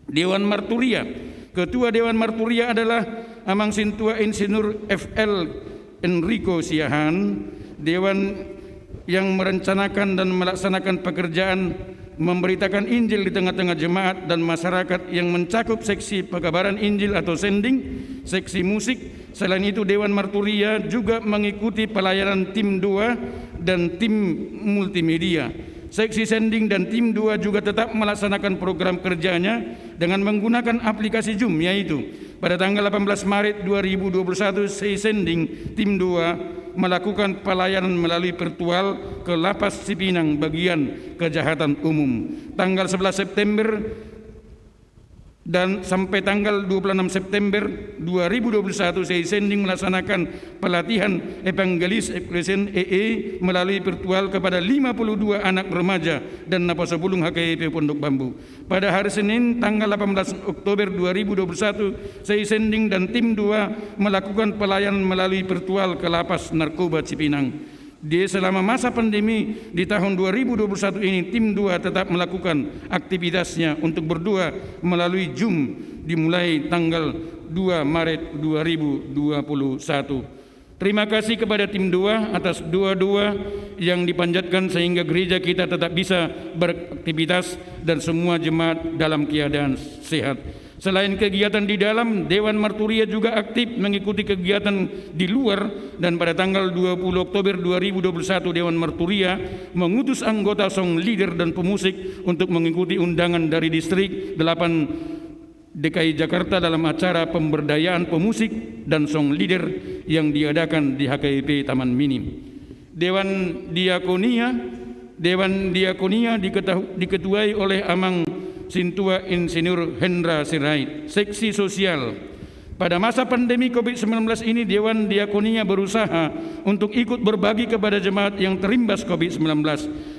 Dewan Marturia. Ketua Dewan Marturia adalah Amang Sintua Insinyur FL Enrico Siahan. Dewan yang merencanakan dan melaksanakan pekerjaan memberitakan Injil di tengah-tengah jemaat dan masyarakat yang mencakup seksi pekabaran Injil atau sending, seksi musik. Selain itu Dewan Marturia juga mengikuti pelayanan tim 2 dan tim multimedia. Seksi sending dan tim 2 juga tetap melaksanakan program kerjanya dengan menggunakan aplikasi Zoom, yaitu pada tanggal 18 Maret 2021 seksi sending tim 2 melakukan pelayanan melalui virtual ke Lapas Cipinang bagian kejahatan umum. Tanggal 11 September dan sampai tanggal 26 September 2021 Sending melaksanakan pelatihan evangelis Ecclesian EE melalui virtual kepada 52 anak remaja dan napasapulung HKIP Pondok Bambu. Pada hari Senin tanggal 18 Oktober 2021 Sending dan tim 2 melakukan pelayanan melalui virtual ke Lapas Narkoba Cipinang. Di selama masa pandemi di tahun 2021 ini, tim 2 tetap melakukan aktivitasnya untuk berdoa melalui Zoom dimulai tanggal 2 Maret 2021. Terima kasih kepada tim 2 atas doa-doa yang dipanjatkan sehingga gereja kita tetap bisa beraktivitas dan semua jemaat dalam keadaan sehat. Selain kegiatan di dalam, Dewan Marturia juga aktif mengikuti kegiatan di luar, dan pada tanggal 20 Oktober 2021 Dewan Marturia mengutus anggota song leader dan pemusik untuk mengikuti undangan dari distrik 8 DKI Jakarta dalam acara pemberdayaan pemusik dan song leader yang diadakan di HKIP Taman Mini. Dewan Diakonia diketuai oleh Amang Sintua Insinyur Hendra Sirait. Seksi sosial. Pada masa pandemi COVID-19 ini, Dewan Diakonia berusaha untuk ikut berbagi kepada jemaat yang terimbas COVID-19.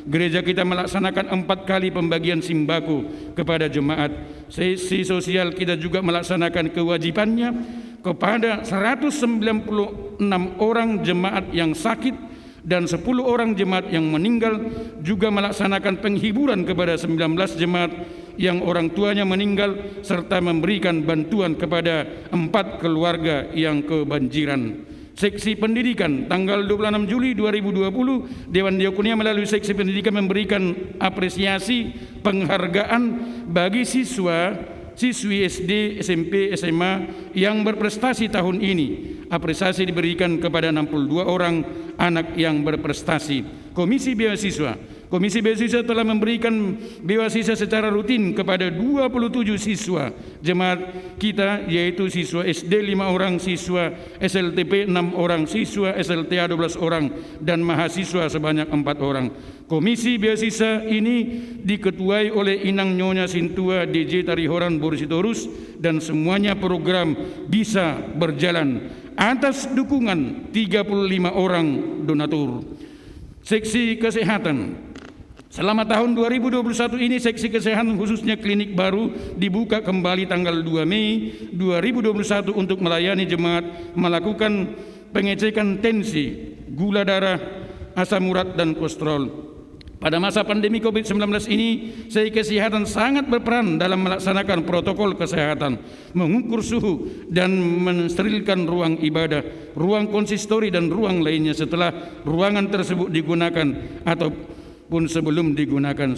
Gereja kita melaksanakan 4 kali pembagian sembako kepada jemaat. Seksi sosial kita juga melaksanakan kewajibannya kepada 196 orang jemaat yang sakit dan 10 orang jemaat yang meninggal, juga melaksanakan penghiburan kepada 19 jemaat yang orang tuanya meninggal, serta memberikan bantuan kepada 4 keluarga yang kebanjiran. Seksi pendidikan, tanggal 26 Juli 2020 Dewan Diakonia melalui seksi pendidikan memberikan apresiasi penghargaan bagi siswi SD, SMP, SMA yang berprestasi tahun ini. Apresiasi diberikan kepada 62 orang anak yang berprestasi. Komisi Beasiswa telah memberikan beasiswa secara rutin kepada 27 siswa jemaat kita, yaitu siswa SD 5 orang, siswa SLTP 6 orang, siswa SLTA 12 orang, dan mahasiswa sebanyak 4 orang. Komisi beasiswa ini diketuai oleh Inang Nyonya Sintua DJ Tarihoran Borsitorus, dan semuanya program bisa berjalan atas dukungan 35 orang donatur. Seksi kesehatan. Selama tahun 2021 ini seksi kesehatan khususnya klinik baru dibuka kembali tanggal 2 Mei 2021 untuk melayani jemaat melakukan pengecekan tensi, gula darah, asam urat, dan kolesterol. Pada masa pandemi COVID-19 ini, seksi kesehatan sangat berperan dalam melaksanakan protokol kesehatan, mengukur suhu dan mensterilkan ruang ibadah, ruang konsistori dan ruang lainnya setelah ruangan tersebut digunakan ataupun sebelum digunakan.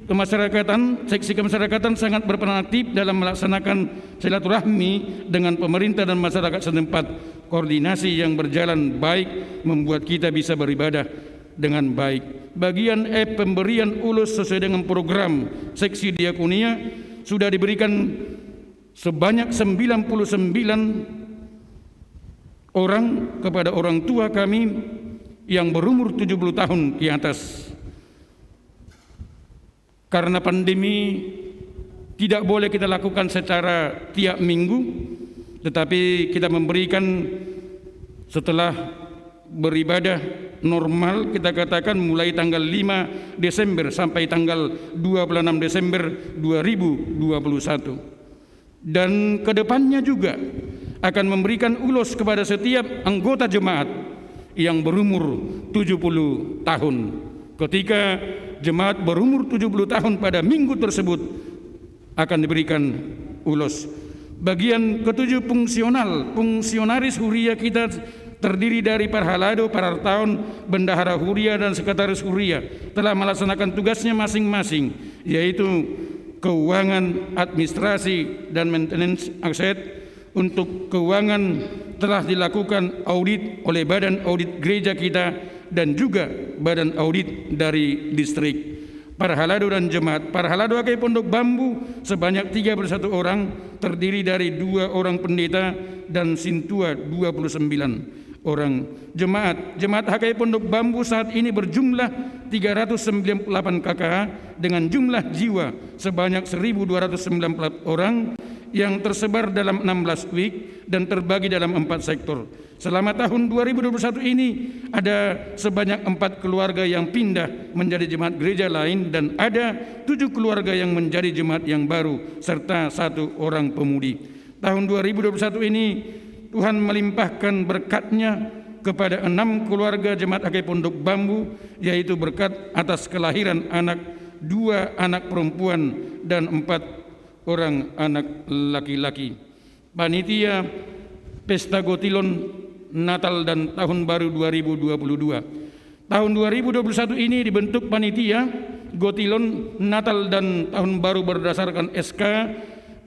kemasyarakatan, seksi kemasyarakatan sangat berperan aktif dalam melaksanakan silaturahmi dengan pemerintah dan masyarakat setempat. Koordinasi yang berjalan baik membuat kita bisa beribadah dengan baik. Bagian pemberian ulus sesuai dengan program seksi diakonia sudah diberikan sebanyak 99 orang kepada orang tua kami yang berumur 70 tahun ke atas. Karena pandemi tidak boleh kita lakukan secara tiap minggu, tetapi kita memberikan setelah beribadah normal, kita katakan mulai tanggal 5 Desember sampai tanggal 26 Desember 2021. Dan kedepannya juga akan memberikan ulos kepada setiap anggota jemaat yang berumur 70 tahun. Ketika jemaat berumur 70 tahun pada minggu tersebut akan diberikan ulos. Bagian ketujuh fungsionaris Huria kita terdiri dari Parhalado, Parartaon, Bendahara Huria dan Sekretaris Huria telah melaksanakan tugasnya masing-masing, yaitu keuangan, administrasi, dan maintenance aset. Untuk keuangan telah dilakukan audit oleh Badan Audit Gereja kita dan juga Badan Audit dari distrik. Parhalado dan jemaat Parhalado AKI Pondok Bambu sebanyak 31 orang, terdiri dari 2 orang pendeta dan Sintua 29 orang. Jemaat HKI Pondok Bambu saat ini berjumlah 398 KKH dengan jumlah jiwa sebanyak 1.294 orang yang tersebar dalam 16 week dan terbagi dalam 4 sektor. Selama tahun 2021 ini ada sebanyak 4 keluarga yang pindah menjadi jemaat gereja lain dan ada 7 keluarga yang menjadi jemaat yang baru serta 1 orang pemudi. Tahun 2021 ini Tuhan melimpahkan berkat-Nya kepada 6 keluarga jemaat HKI Pondok Bambu, yaitu berkat atas kelahiran anak, 2 anak perempuan dan 4 orang anak laki-laki. Panitia Pesta Gotilon Natal dan Tahun Baru 2022. Tahun 2021 ini dibentuk panitia Gotilon Natal dan Tahun Baru berdasarkan SK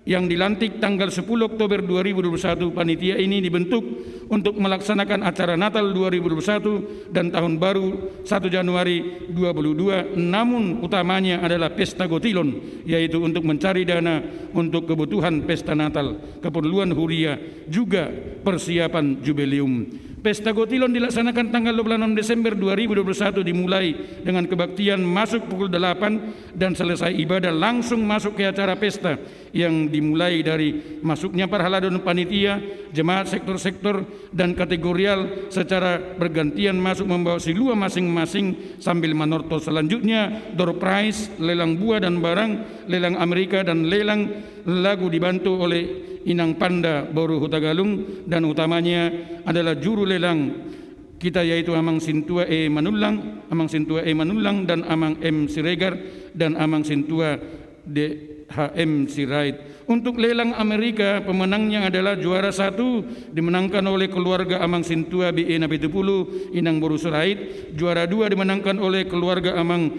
yang dilantik tanggal 10 Oktober 2021. Panitia ini dibentuk untuk melaksanakan acara Natal 2021 dan Tahun Baru 1 Januari 2022, namun utamanya adalah Pesta Gotilon, yaitu untuk mencari dana untuk kebutuhan Pesta Natal, keperluan Huria, juga persiapan Jubileum. Pesta Gotilon dilaksanakan tanggal 26 Desember 2021, dimulai dengan kebaktian masuk pukul 8 dan selesai ibadah langsung masuk ke acara pesta yang dimulai dari masuknya Parhalado dan panitia, jemaat sektor-sektor dan kategorial secara bergantian masuk membawa silua masing-masing sambil menorto. Selanjutnya door prize, lelang buah dan barang, lelang Amerika dan lelang lagu dibantu oleh Inang Panda Boru Hutagalung, dan utamanya adalah juru lelang kita yaitu Amang Sintua Manulang, Amang Sintua Manulang dan Amang M Siregar dan Amang Sintua DHM Sirait. Untuk lelang Amerika, pemenangnya adalah juara 1 dimenangkan oleh keluarga Amang Sintua BE Napitupulu Inang Boru Sirait, juara 2 dimenangkan oleh keluarga Amang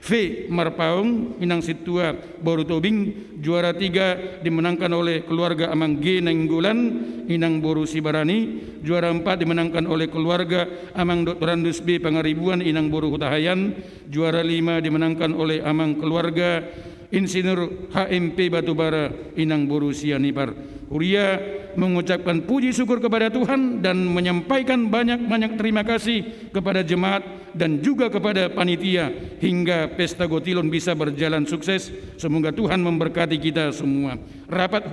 V Marpaung Inang Situa Boru Tobing, juara 3 dimenangkan oleh keluarga Amang G Nenggolan Inang Boru Sibarani, juara 4 dimenangkan oleh keluarga Amang Dr. Andus B Pangaribuan Inang Boru Hutahayan, juara 5 dimenangkan oleh Amang keluarga Insinyur HMP Batubara Inang Boru Sianipar. Huria mengucapkan puji syukur kepada Tuhan dan menyampaikan banyak-banyak terima kasih kepada jemaat dan juga kepada panitia hingga Pesta Gotilon bisa berjalan sukses. Semoga Tuhan memberkati kita semua. Rapat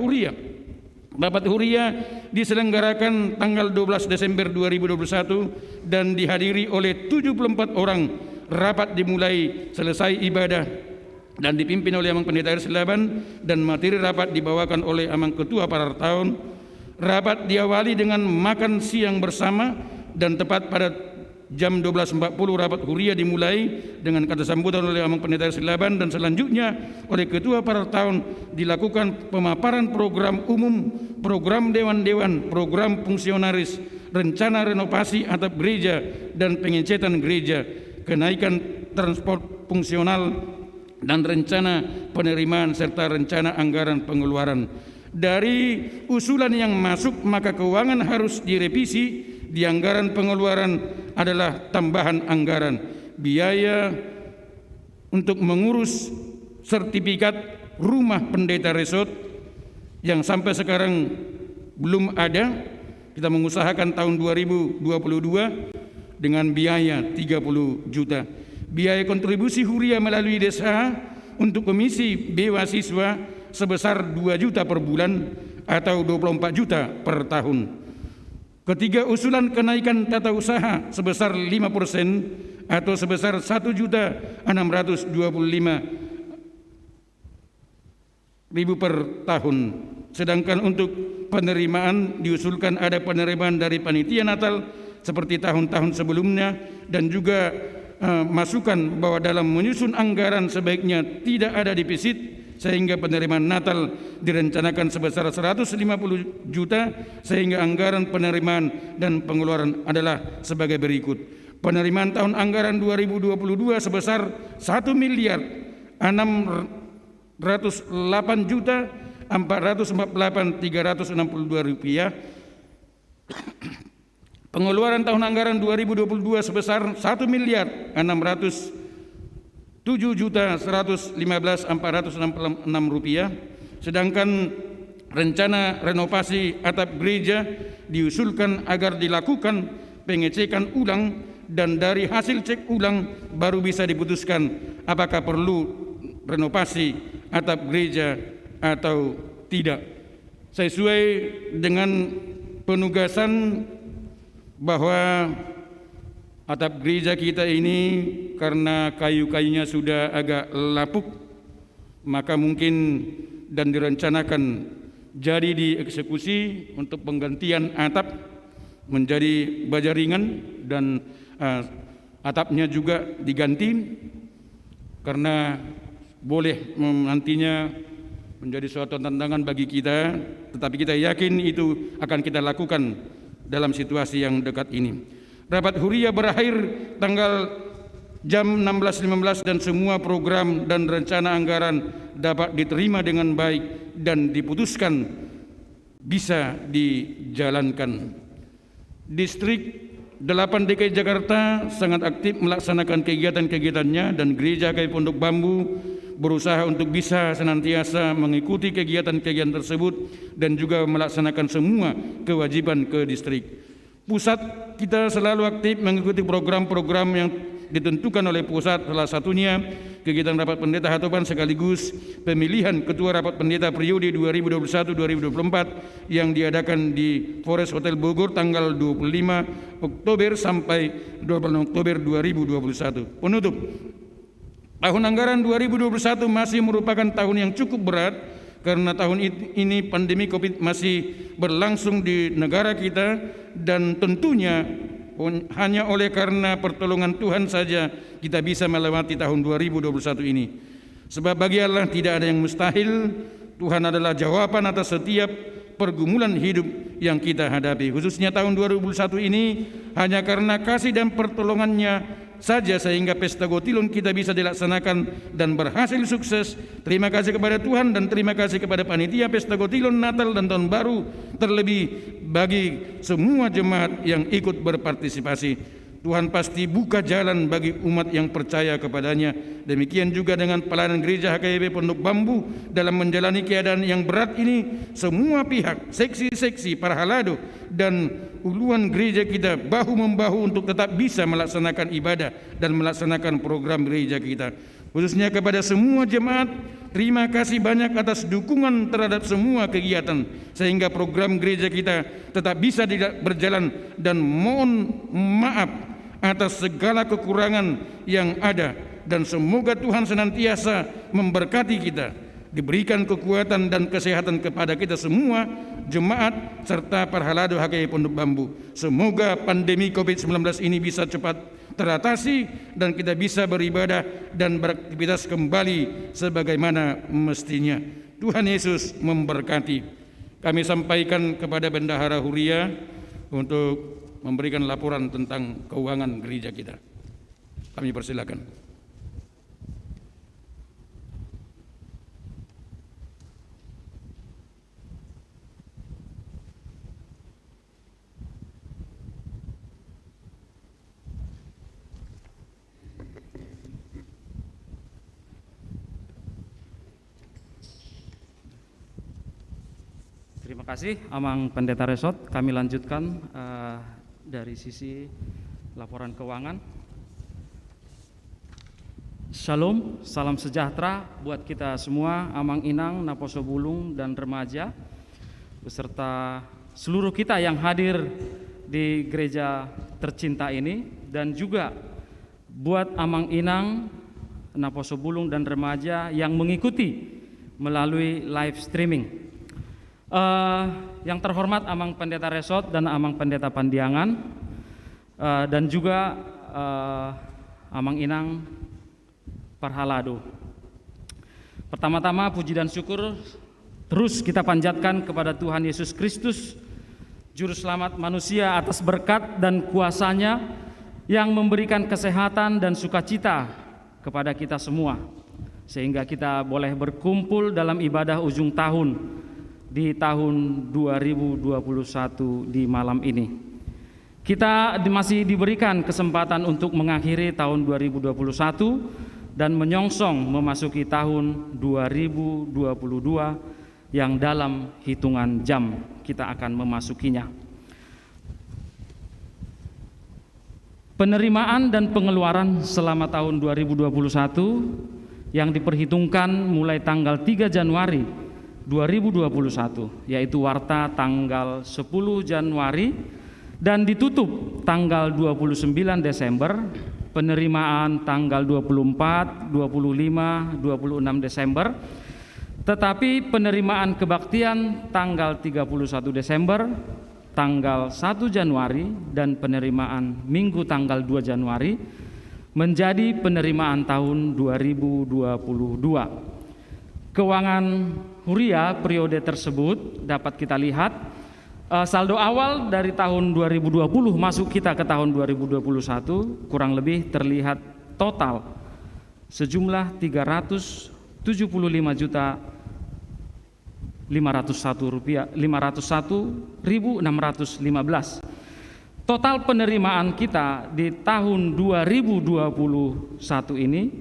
Huria diselenggarakan tanggal 12 Desember 2021 dan dihadiri oleh 74 orang. Rapat dimulai selesai ibadah dan dipimpin oleh Amang Pendeta Air Selaban, dan materi rapat dibawakan oleh Amang Ketua Parartaon. Rapat diawali dengan makan siang bersama dan tepat pada jam 12.40 rapat Huria dimulai dengan kata sambutan oleh Amang Pendeta Air Selaban, dan selanjutnya oleh Ketua Parartaon dilakukan pemaparan program umum, program dewan-dewan, program fungsionaris, rencana renovasi atap gereja dan pengecetan gereja, kenaikan transport fungsional, dan rencana penerimaan serta rencana anggaran pengeluaran. Dari usulan yang masuk, maka keuangan harus direvisi. Di anggaran pengeluaran adalah tambahan anggaran biaya untuk mengurus sertifikat rumah pendeta resort yang sampai sekarang belum ada. Kita mengusahakan tahun 2022 dengan biaya 30 juta. Biaya kontribusi huria melalui desa untuk komisi beasiswa sebesar 2 juta per bulan atau 24 juta per tahun. Ketiga, usulan kenaikan tata usaha sebesar 5% atau sebesar 1.625.000 per tahun. Sedangkan untuk penerimaan diusulkan ada penerimaan dari panitia Natal seperti tahun-tahun sebelumnya, dan juga masukan bahwa dalam menyusun anggaran sebaiknya tidak ada defisit, sehingga penerimaan Natal direncanakan sebesar 150 juta, sehingga anggaran penerimaan dan pengeluaran adalah sebagai berikut. Penerimaan tahun anggaran 2022 sebesar 1.608.448.362 rupiah. Pengeluaran tahun anggaran 2022 sebesar 1.007.115.466 rupiah. Sedangkan rencana renovasi atap gereja diusulkan agar dilakukan pengecekan ulang, dan dari hasil cek ulang baru bisa diputuskan apakah perlu renovasi atap gereja atau tidak. Sesuai dengan penugasan bahwa atap gereja kita ini karena kayu-kayunya sudah agak lapuk, maka mungkin dan direncanakan jadi dieksekusi untuk penggantian atap menjadi baja ringan, dan atapnya juga diganti karena boleh nantinya menjadi suatu tantangan bagi kita, tetapi kita yakin itu akan kita lakukan dalam situasi yang dekat ini. Rapat huria berakhir tanggal jam 16.15 dan semua program dan rencana anggaran dapat diterima dengan baik dan diputuskan bisa dijalankan. Distrik 8 DKI Jakarta sangat aktif melaksanakan kegiatan-kegiatannya, dan Gereja KPI Pondok Bambu berusaha untuk bisa senantiasa mengikuti kegiatan-kegiatan tersebut dan juga melaksanakan semua kewajiban ke distrik. Pusat kita selalu aktif mengikuti program-program yang ditentukan oleh pusat, salah satunya kegiatan rapat pendeta hatoban sekaligus pemilihan ketua rapat pendeta periode 2021-2024 yang diadakan di Forest Hotel Bogor tanggal 25 Oktober sampai 20 Oktober 2021. Penutup, tahun anggaran 2021 masih merupakan tahun yang cukup berat karena tahun ini pandemi Covid masih berlangsung di negara kita, dan tentunya hanya oleh karena pertolongan Tuhan saja kita bisa melewati tahun 2021 ini. Sebab bagi Allah tidak ada yang mustahil. Tuhan adalah jawaban atas setiap pergumulan hidup yang kita hadapi. Khususnya tahun 2021 ini hanya karena kasih dan pertolongannya saja sehingga pesta Gotilon kita bisa dilaksanakan dan berhasil sukses. Terima kasih kepada Tuhan dan terima kasih kepada panitia pesta Gotilon Natal dan Tahun Baru, terlebih bagi semua jemaat yang ikut berpartisipasi. Tuhan pasti buka jalan bagi umat yang percaya kepadanya. Demikian juga dengan pelayanan gereja HKBP Pondok Bambu dalam menjalani keadaan yang berat ini. Semua pihak, seksi-seksi, para halado dan uluan gereja kita bahu-membahu untuk tetap bisa melaksanakan ibadah dan melaksanakan program gereja kita. Khususnya kepada semua jemaat, terima kasih banyak atas dukungan terhadap semua kegiatan sehingga program gereja kita tetap bisa berjalan, dan mohon maaf atas segala kekurangan yang ada, dan semoga Tuhan senantiasa memberkati kita, diberikan kekuatan dan kesehatan kepada kita semua jemaat serta para halado HKBP Pondok Bambu. Semoga pandemi Covid-19 ini bisa cepat teratasi dan kita bisa beribadah dan beraktivitas kembali sebagaimana mestinya. Tuhan Yesus memberkati. Kami sampaikan kepada Bendahara Huria untuk memberikan laporan tentang keuangan gereja kita. Kami persilakan. Terima kasih Amang Pendeta Resot. Kami lanjutkan dari sisi laporan keuangan. Shalom, salam sejahtera buat kita semua, Amang Inang, Naposo Bulung, dan remaja, beserta seluruh kita yang hadir di gereja tercinta ini, dan juga buat Amang Inang, Naposo Bulung, dan remaja yang mengikuti melalui live streaming. Yang terhormat Amang Pendeta Resot dan Amang Pendeta Pandiangan, dan juga Amang Inang Parhalado. Pertama-tama puji dan syukur terus kita panjatkan kepada Tuhan Yesus Kristus, Juru Selamat manusia, atas berkat dan kuasa-Nya yang memberikan kesehatan dan sukacita kepada kita semua, sehingga kita boleh berkumpul dalam ibadah ujung tahun di tahun 2021 di malam ini. Kita masih diberikan kesempatan untuk mengakhiri tahun 2021 dan menyongsong memasuki tahun 2022 yang dalam hitungan jam kita akan memasukinya. Penerimaan dan pengeluaran selama tahun 2021 yang diperhitungkan mulai tanggal 3 Januari 2021, yaitu warta tanggal 10 Januari dan ditutup tanggal 29 Desember, penerimaan tanggal 24, 25, 26 Desember, tetapi penerimaan kebaktian tanggal 31 Desember, tanggal 1 Januari, dan penerimaan Minggu tanggal 2 Januari menjadi penerimaan tahun 2022. Keuangan Huria periode tersebut dapat kita lihat saldo awal dari tahun 2020 masuk kita ke tahun 2021 kurang lebih terlihat total sejumlah 375.501.615. Total penerimaan kita di tahun 2021 ini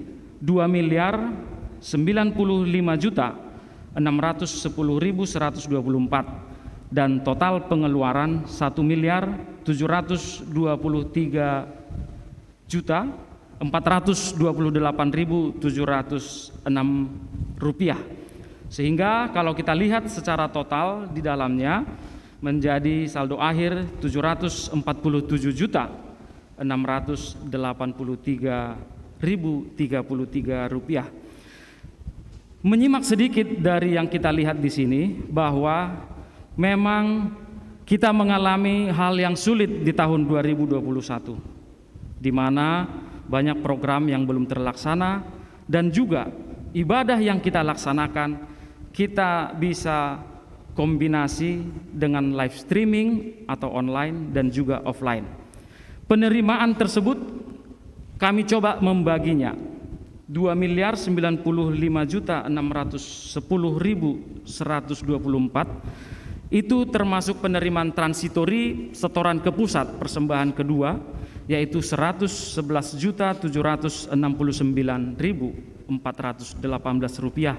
2.095.610.124 dan total pengeluaran 1.723.428.706 rupiah. Sehingga kalau kita lihat secara total di dalamnya menjadi saldo akhir 747.683.033 rupiah. Menyimak sedikit dari yang kita lihat di sini bahwa memang kita mengalami hal yang sulit di tahun 2021, di mana banyak program yang belum terlaksana dan juga ibadah yang kita laksanakan kita bisa kombinasi dengan live streaming atau online dan juga offline. Penerimaan tersebut kami coba membaginya 2.095.610.124 itu termasuk penerimaan transitori setoran ke pusat persembahan kedua, yaitu 111.769.418 rupiah,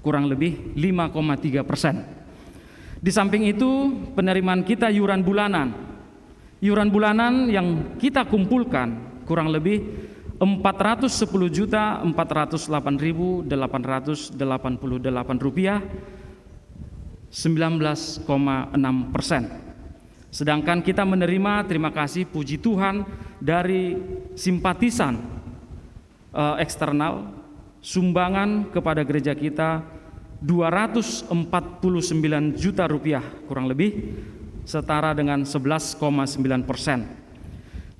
kurang lebih 5,3%. Di samping itu penerimaan kita yuran bulanan yang kita kumpulkan kurang lebih 410.408.888 rupiah, 19,6%. Sedangkan kita menerima, terima kasih puji Tuhan, dari simpatisan eksternal sumbangan kepada gereja kita 249 juta rupiah kurang lebih, setara dengan 11,9%.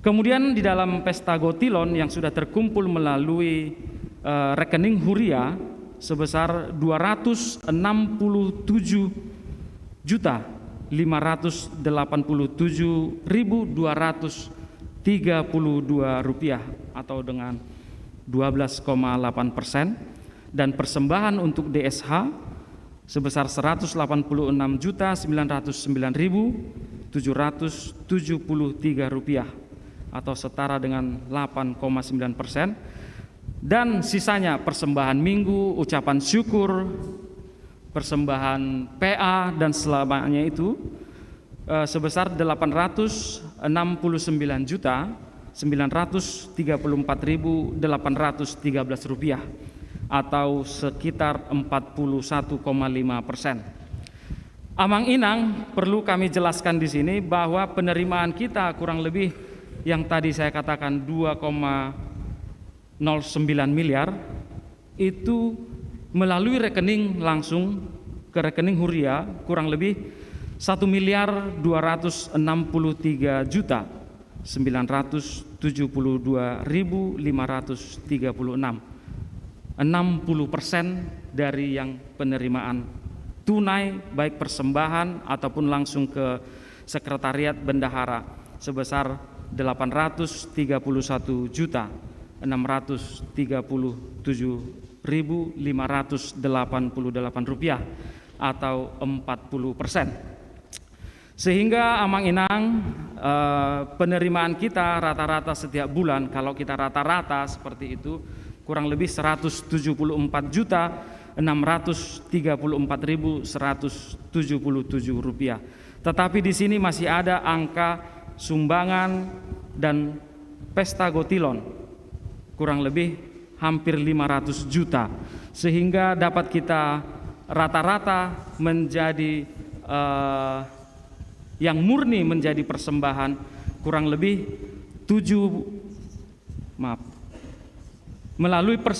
Kemudian di dalam pesta Gotilon yang sudah terkumpul melalui rekening Huria sebesar 267.587.232 rupiah atau dengan 12,8%, dan persembahan untuk DSH sebesar 189.909.773 rupiah atau setara dengan 8,9%, dan sisanya persembahan minggu, ucapan syukur, persembahan PA dan selamanya itu sebesar 869.934.813 rupiah atau sekitar 41,5%. Amang Inang, perlu kami jelaskan di sini bahwa penerimaan kita kurang lebih yang tadi saya katakan 2,09 miliar itu melalui rekening langsung ke rekening Huria kurang lebih 1.263.972.536, 60% dari yang penerimaan tunai baik persembahan ataupun langsung ke sekretariat bendahara sebesar 831.937.588 rupiah atau 40%. Sehingga Amang Inang penerimaan kita rata-rata setiap bulan kalau kita rata-rata seperti itu kurang lebih 174.634.177 rupiah. Tetapi di sini masih ada angka sumbangan dan pesta gotilon kurang lebih hampir 500 juta sehingga dapat kita rata-rata menjadi yang murni menjadi persembahan kurang lebih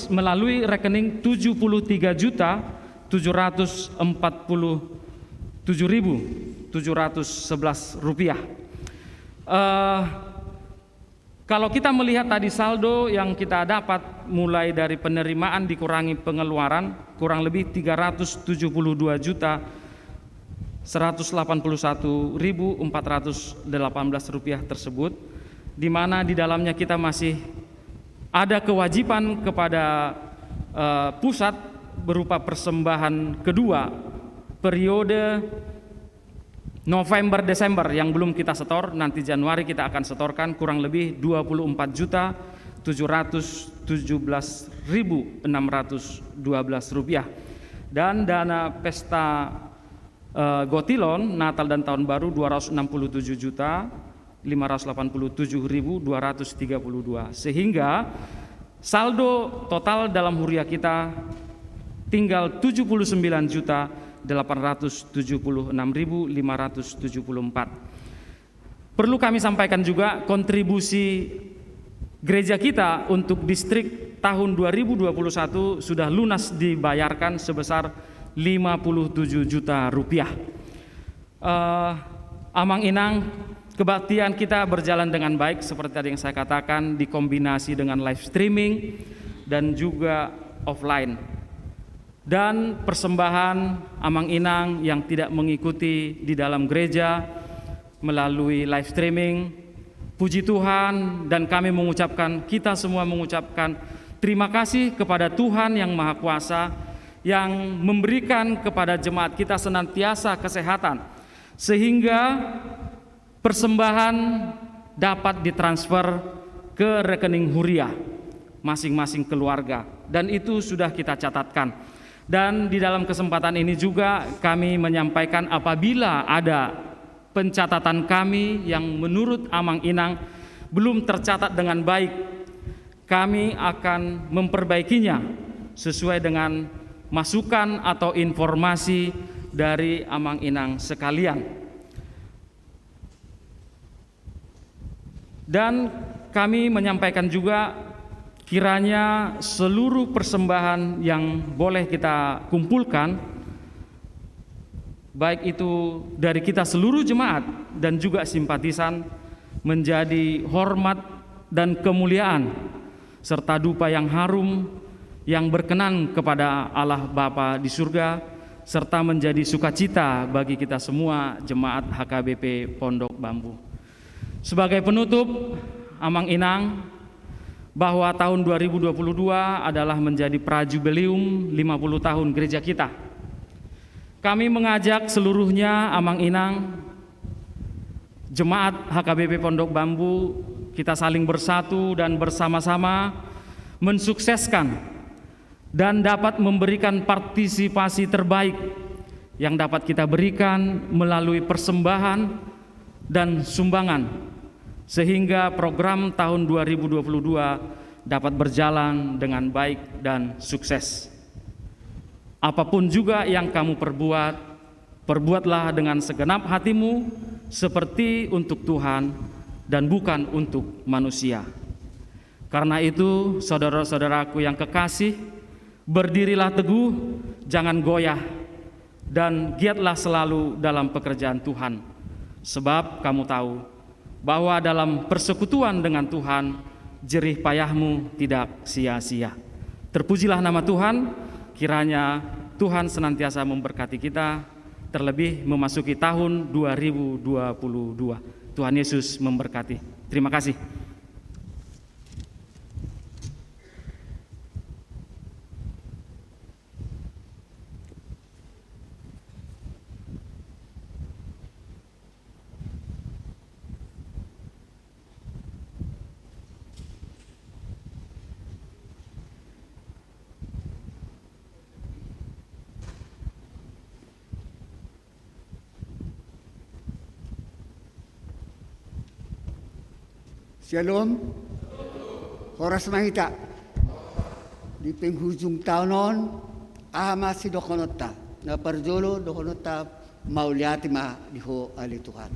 melalui rekening 73.747.711 rupiah. Kalau kita melihat tadi saldo yang kita dapat mulai dari penerimaan dikurangi pengeluaran kurang lebih 372.181.418 rupiah tersebut, di mana di dalamnya kita masih ada kewajiban kepada pusat berupa persembahan kedua periode November-Desember yang belum kita setor, nanti Januari kita akan setorkan kurang lebih 24.717.612 rupiah. Dan dana pesta gotilon Natal dan Tahun Baru 267.587.232, sehingga saldo total dalam Huria kita tinggal 79.876.574. Perlu kami sampaikan juga kontribusi gereja kita untuk distrik tahun 2021 sudah lunas dibayarkan sebesar 57 juta rupiah. Amang Inang, kebaktian kita berjalan dengan baik seperti tadi yang saya katakan, dikombinasi dengan live streaming dan juga offline. Dan persembahan Amang Inang yang tidak mengikuti di dalam gereja melalui live streaming, puji Tuhan, dan kami mengucapkan, kita semua mengucapkan terima kasih kepada Tuhan yang Maha Kuasa yang memberikan kepada jemaat kita senantiasa kesehatan sehingga persembahan dapat ditransfer ke rekening Huria masing-masing keluarga, dan itu sudah kita catatkan. Dan di dalam kesempatan ini juga kami menyampaikan apabila ada pencatatan kami yang menurut Amang Inang belum tercatat dengan baik, kami akan memperbaikinya sesuai dengan masukan atau informasi dari Amang Inang sekalian. Dan kami menyampaikan juga kiranya seluruh persembahan yang boleh kita kumpulkan, baik itu dari kita seluruh jemaat dan juga simpatisan, menjadi hormat dan kemuliaan serta dupa yang harum yang berkenan kepada Allah Bapa di surga, serta menjadi sukacita bagi kita semua jemaat HKBP Pondok Bambu. Sebagai penutup, Amang Inang, bahwa tahun 2022 adalah menjadi prajubilium 50 tahun gereja kita. Kami mengajak seluruhnya Amang Inang, jemaat HKBP Pondok Bambu, kita saling bersatu dan bersama-sama mensukseskan dan dapat memberikan partisipasi terbaik yang dapat kita berikan melalui persembahan dan sumbangan, sehingga program tahun 2022 dapat berjalan dengan baik dan sukses. Apapun juga yang kamu perbuat, perbuatlah dengan segenap hatimu seperti untuk Tuhan dan bukan untuk manusia. Karena itu, saudara-saudaraku yang kekasih, berdirilah teguh, jangan goyah, dan giatlah selalu dalam pekerjaan Tuhan. Sebab kamu tahu bahwa dalam persekutuan dengan Tuhan, jerih payahmu tidak sia-sia. Terpujilah nama Tuhan, kiranya Tuhan senantiasa memberkati kita, terlebih memasuki tahun 2022. Tuhan Yesus memberkati. Terima kasih. Shalom, horas mahita. Di penghujung tahunon, ama si dokonota, na parjolo dokonota mauliati ma diho ali Tuhan.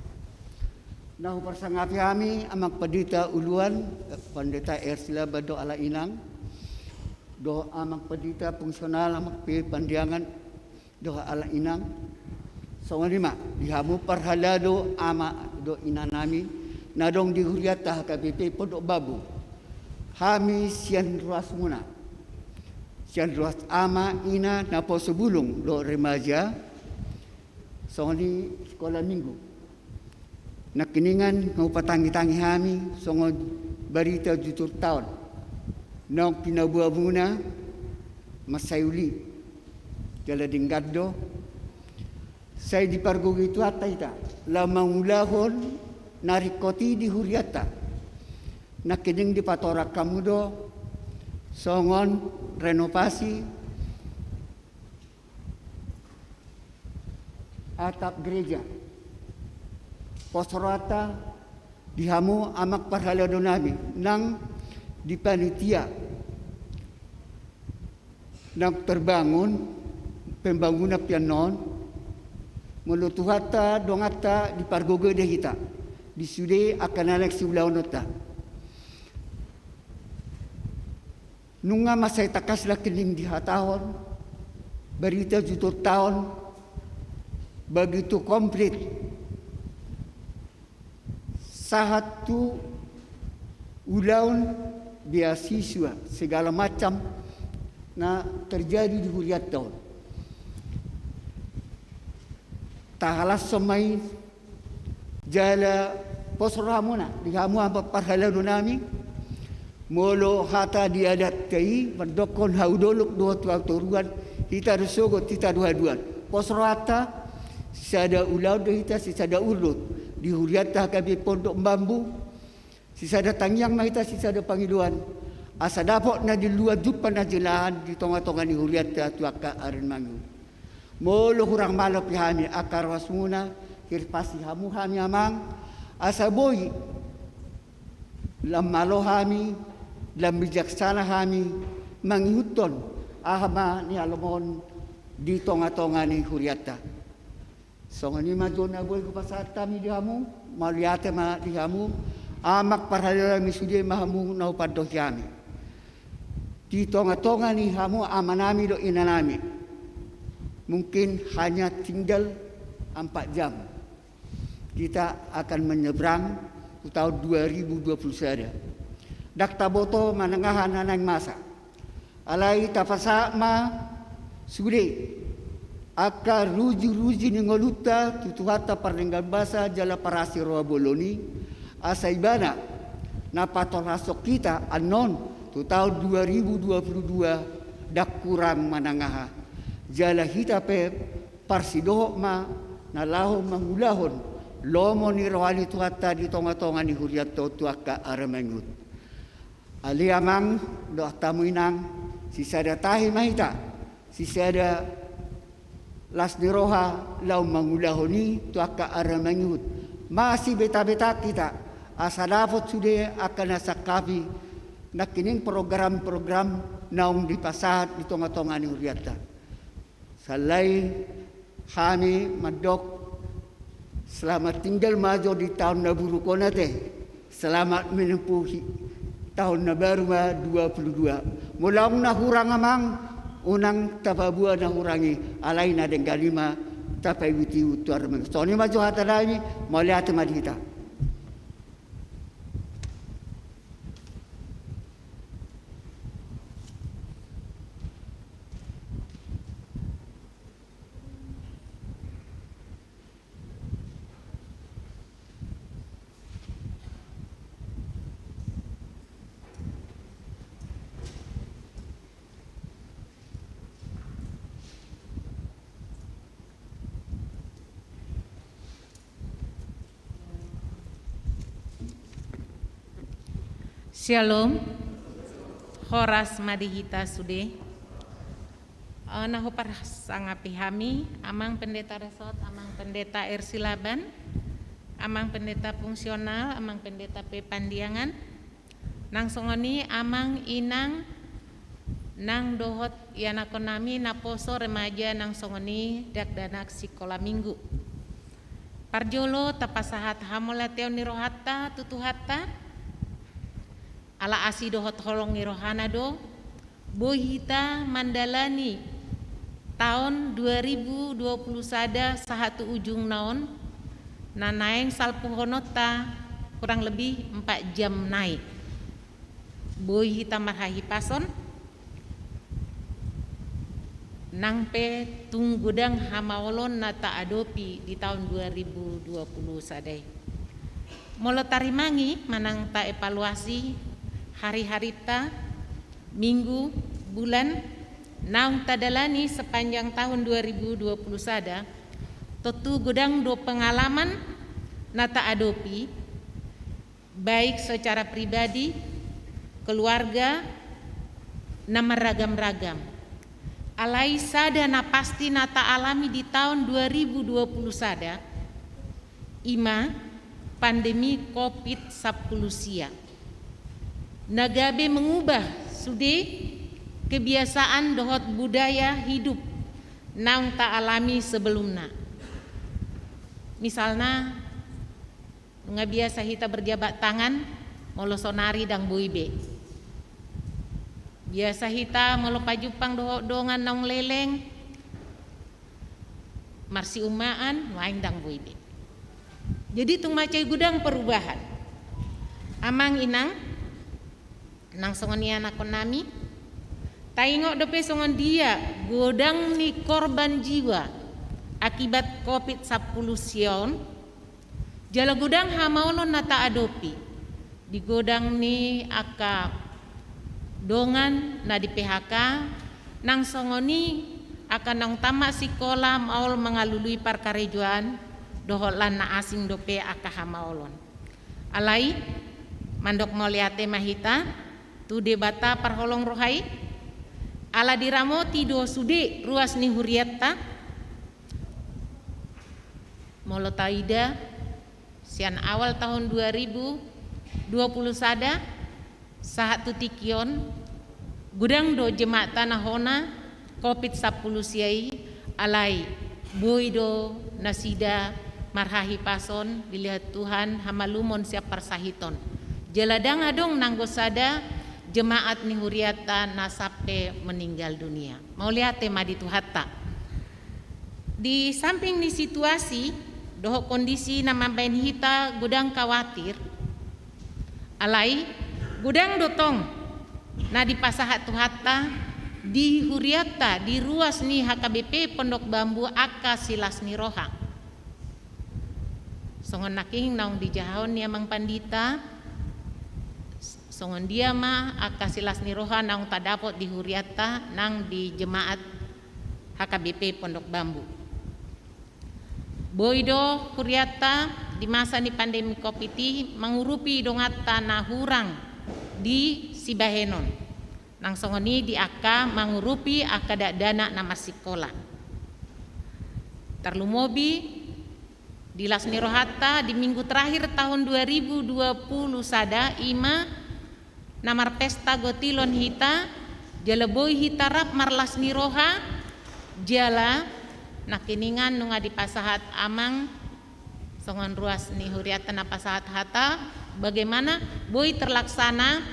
Nahu persangapi kami amak padita uluan, pandeta Ersila bado ala inang, do amak padita fungsional amak pandiangan do ala inang. So lima, dihamu parhalado ama do inanami. Nadong di huriata KPP Pondok Babu. Hami sian ruas muna. Sian ruas ama ina napo sebulung do remaja. Songoni sekolah minggu. Nakiningan ngau patangi-tangi hami songon barita jutur tahun. Nong pinabuah muna masayuli. Jala dinggaddo. Saya dipargogi itu hatta ita. Lama ulahon narikoti di huriata nakining di patorak kamudo songon renovasi atap gereja posrata dihamu amak parhalado nabi nang di panitia nang terbangun pembangunan pianon mulutuhata dongata di pargoge deh kita di sude akan anak sebelah nota. Nunga masay takas la kening di hatahon, berita jutur tahun, begitu komplit. Satu ulaun beasiswa segala macam na terjadi di huriat tahun. Tahalas semai jala posramuna dihamu apa parhalano nami molo hata diadat kai mendokon haudoluk dua turuan kita resogo kita dua-duan posrata sada ulau de kita sada urut di huriata kabi pondok bambu sada tangyang mahita sada pangiluan asa dapok na di luar jupan na jelahan di tonga-tonga ni huriata tuaka arin mangu molo hurang malop hami akar wasmuna kirpasi hamu hami amang asa boy lam malo hami lam bijaksana hami manghuton ahama ni alomon di tonga-tonga ni huriata songani majona boy ko pasata mi dihamu maliate ma dihamu amak parhalala mi sudi mahamu nau paddo yami di tonga-tonga ni hamu amanami do inanami mungkin hanya tinggal 4 jam kita akan menyeberang tahun 2020 saja. Dakta boto manengahan anang masa. Alai tafasa ma sude aka ruji ni ngoluta tutuhata parenggal basa jala parasi roa boloni asaibana na patorasok kita anon tu tahun 2022 dak kurang manangaha jala hita pe parsidoh ma na lahon mangulahon lomo ni rawali tuata di tonga-tonga ni huriat tuaka aramengut ali amang do tamu inang si sada tahi mahita si sada las niroha lau mangulahoni tu aka aramanyut masih beta-beta kita asadafot sudah akan asakapi nakining program-program naung di pasar di tonga-tonga ni uriata salai kami madok selamat tinggal maju di tahun naburu konate selamat menempuh tahun baru 22. Mulang nahurang amang unang tapabua nahurangi alai na deng kalima tapai witi utuar meng. Soni maju hatalani malihat madita. Shalom, horas madihita sude. Naho sangapi hami, amang pendeta resort, amang pendeta Ersilaban, amang pendeta fungsional, amang pendeta Pepandiangan, nang songoni amang inang, nang dohot yanakonami naposo remaja nang songoni dakdanak sikola minggu. Parjolo tapasahat hamolateo nirohata tutuhata. Ala asi dohot holong nirohana do bohita mandalani tahun 2020 sada sahatu ujung naon nanaeng salpuhonota kurang lebih 4 jam naik bohita marhahi pason nangpe tunggudang hamawolon nata adopi di tahun 2020 sadai molo tarimangi manang ta evaluasi hari-hari ta, minggu, bulan, naung tadalani sepanjang tahun 2020 sada, totu gudang do pengalaman nata adopi, baik secara pribadi, keluarga, nama ragam-ragam. Alai sada na pasti nata alami di tahun 2020 sada, ima pandemi COVID-19 sia. Nagabe mengubah sudi kebiasaan dohot budaya hidup naung tak alami sebelumnya. Misalnya nggak biasa kita berjabat tangan molo sonari dang boibe. Biasa kita molo pajupang dohot dongan naung leleng marsi umaan waing dang boibe. Jadi tung macai gudang perubahan. Amang inang nang songon anak konami taingok dope songon dia godang ni korban jiwa akibat COVID-19 sion jala godang hamaolon nata adopi di godang ni aka dongan na di PHK nang songoni akan nang tamak sikola maol mengalului parkarejuan dohot lan na asing dope aka hamaolon alai mandok moliate mahita tu debata parholong rohai ala diramo tido sude ruas ni huriatta molo taida sian awal tahun 2020 sada saat tutikion gudang do jemaat tanah hona COVID-19 siai alai boido nasida marhahi pason dilihat Tuhan hamalumon siap parsahiton jeladang adong nanggo sada jemaat ni huriata nasape meninggal dunia. Mau lihat tema di Tuhatta. Di samping ni situasi doho kondisi nama bain hita gudang khawatir. Alai gudang dotong na di pasahat Tuhatta di huriata di ruas ni HKBP Pondok Bambu aka silas ni rohang. Songon naking naung di jahon ni amang pandita songon dia mah akasilas niroha nang tadapot di huriata nang di jemaat HKBP Pondok Bambu. Boido huriata di masa ni pandemi COVID mengurupi dongat tanah hurang di Sibahenon. Nang songoni di aka mengurupi aka dana nama sekolah. Tarlumobi di Lasni Rohata di minggu terakhir tahun 2020 sada ima namar pesta gotilon hita jaleboi hita rap marlasni roha jala nakiningan nunga di pasahat amang songon ruas ni huriatan na pasahat hata bagaimana boi terlaksana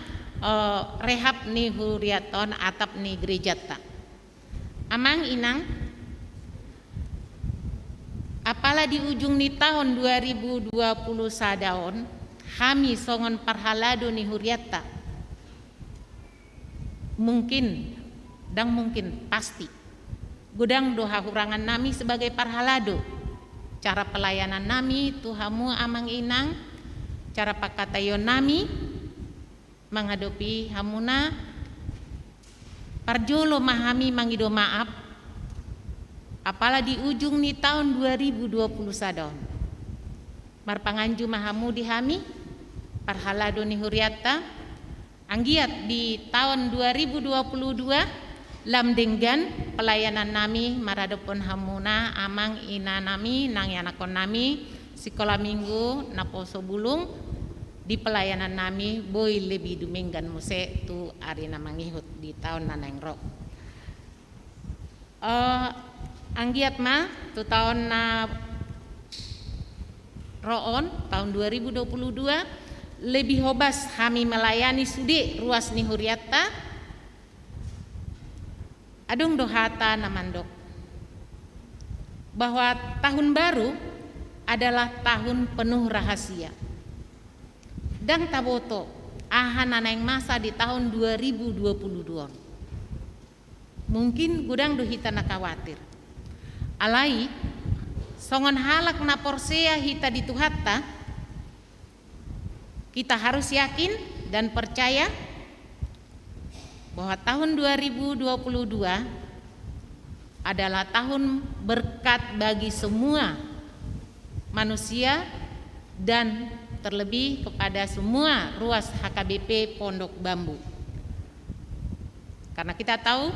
rehab ni huriaton atap ni gereja ta amang inang apalah di ujung ni tahun 2020 sadaon kami songon parhalado ni huriata mungkin dan mungkin pasti gudang doha hurangan nami sebagai parhalado cara pelayanan nami tuhamu amang inang cara pakatayon nami menghadapi hamuna parjolo mahami mangido maaf apalah di ujung nih tahun 2020 sadon marpanganju mahamu dihami parhalado ni huriata anggiat di tahun 2022 lamdenggan pelayanan nami maradopon hamuna amang ina nami nang yanakon nami sekolah minggu naposo bulung di pelayanan nami boy lebih duminggan muse tu arina mangihut di tahun naneng rok anggiat mah tu tahun na roon tahun 2022 lebih hobas kami melayani sudi ruas ni huriata adung dohata namandok bahwa tahun baru adalah tahun penuh rahasia dan taboto ahan naneng masa di tahun 2022 mungkin gudang dohita na khawatir alai songon halak na porsea hita di tuhatta kita harus yakin dan percaya bahwa tahun 2022 adalah tahun berkat bagi semua manusia dan terlebih kepada semua ruas HKBP Pondok Bambu karena kita tahu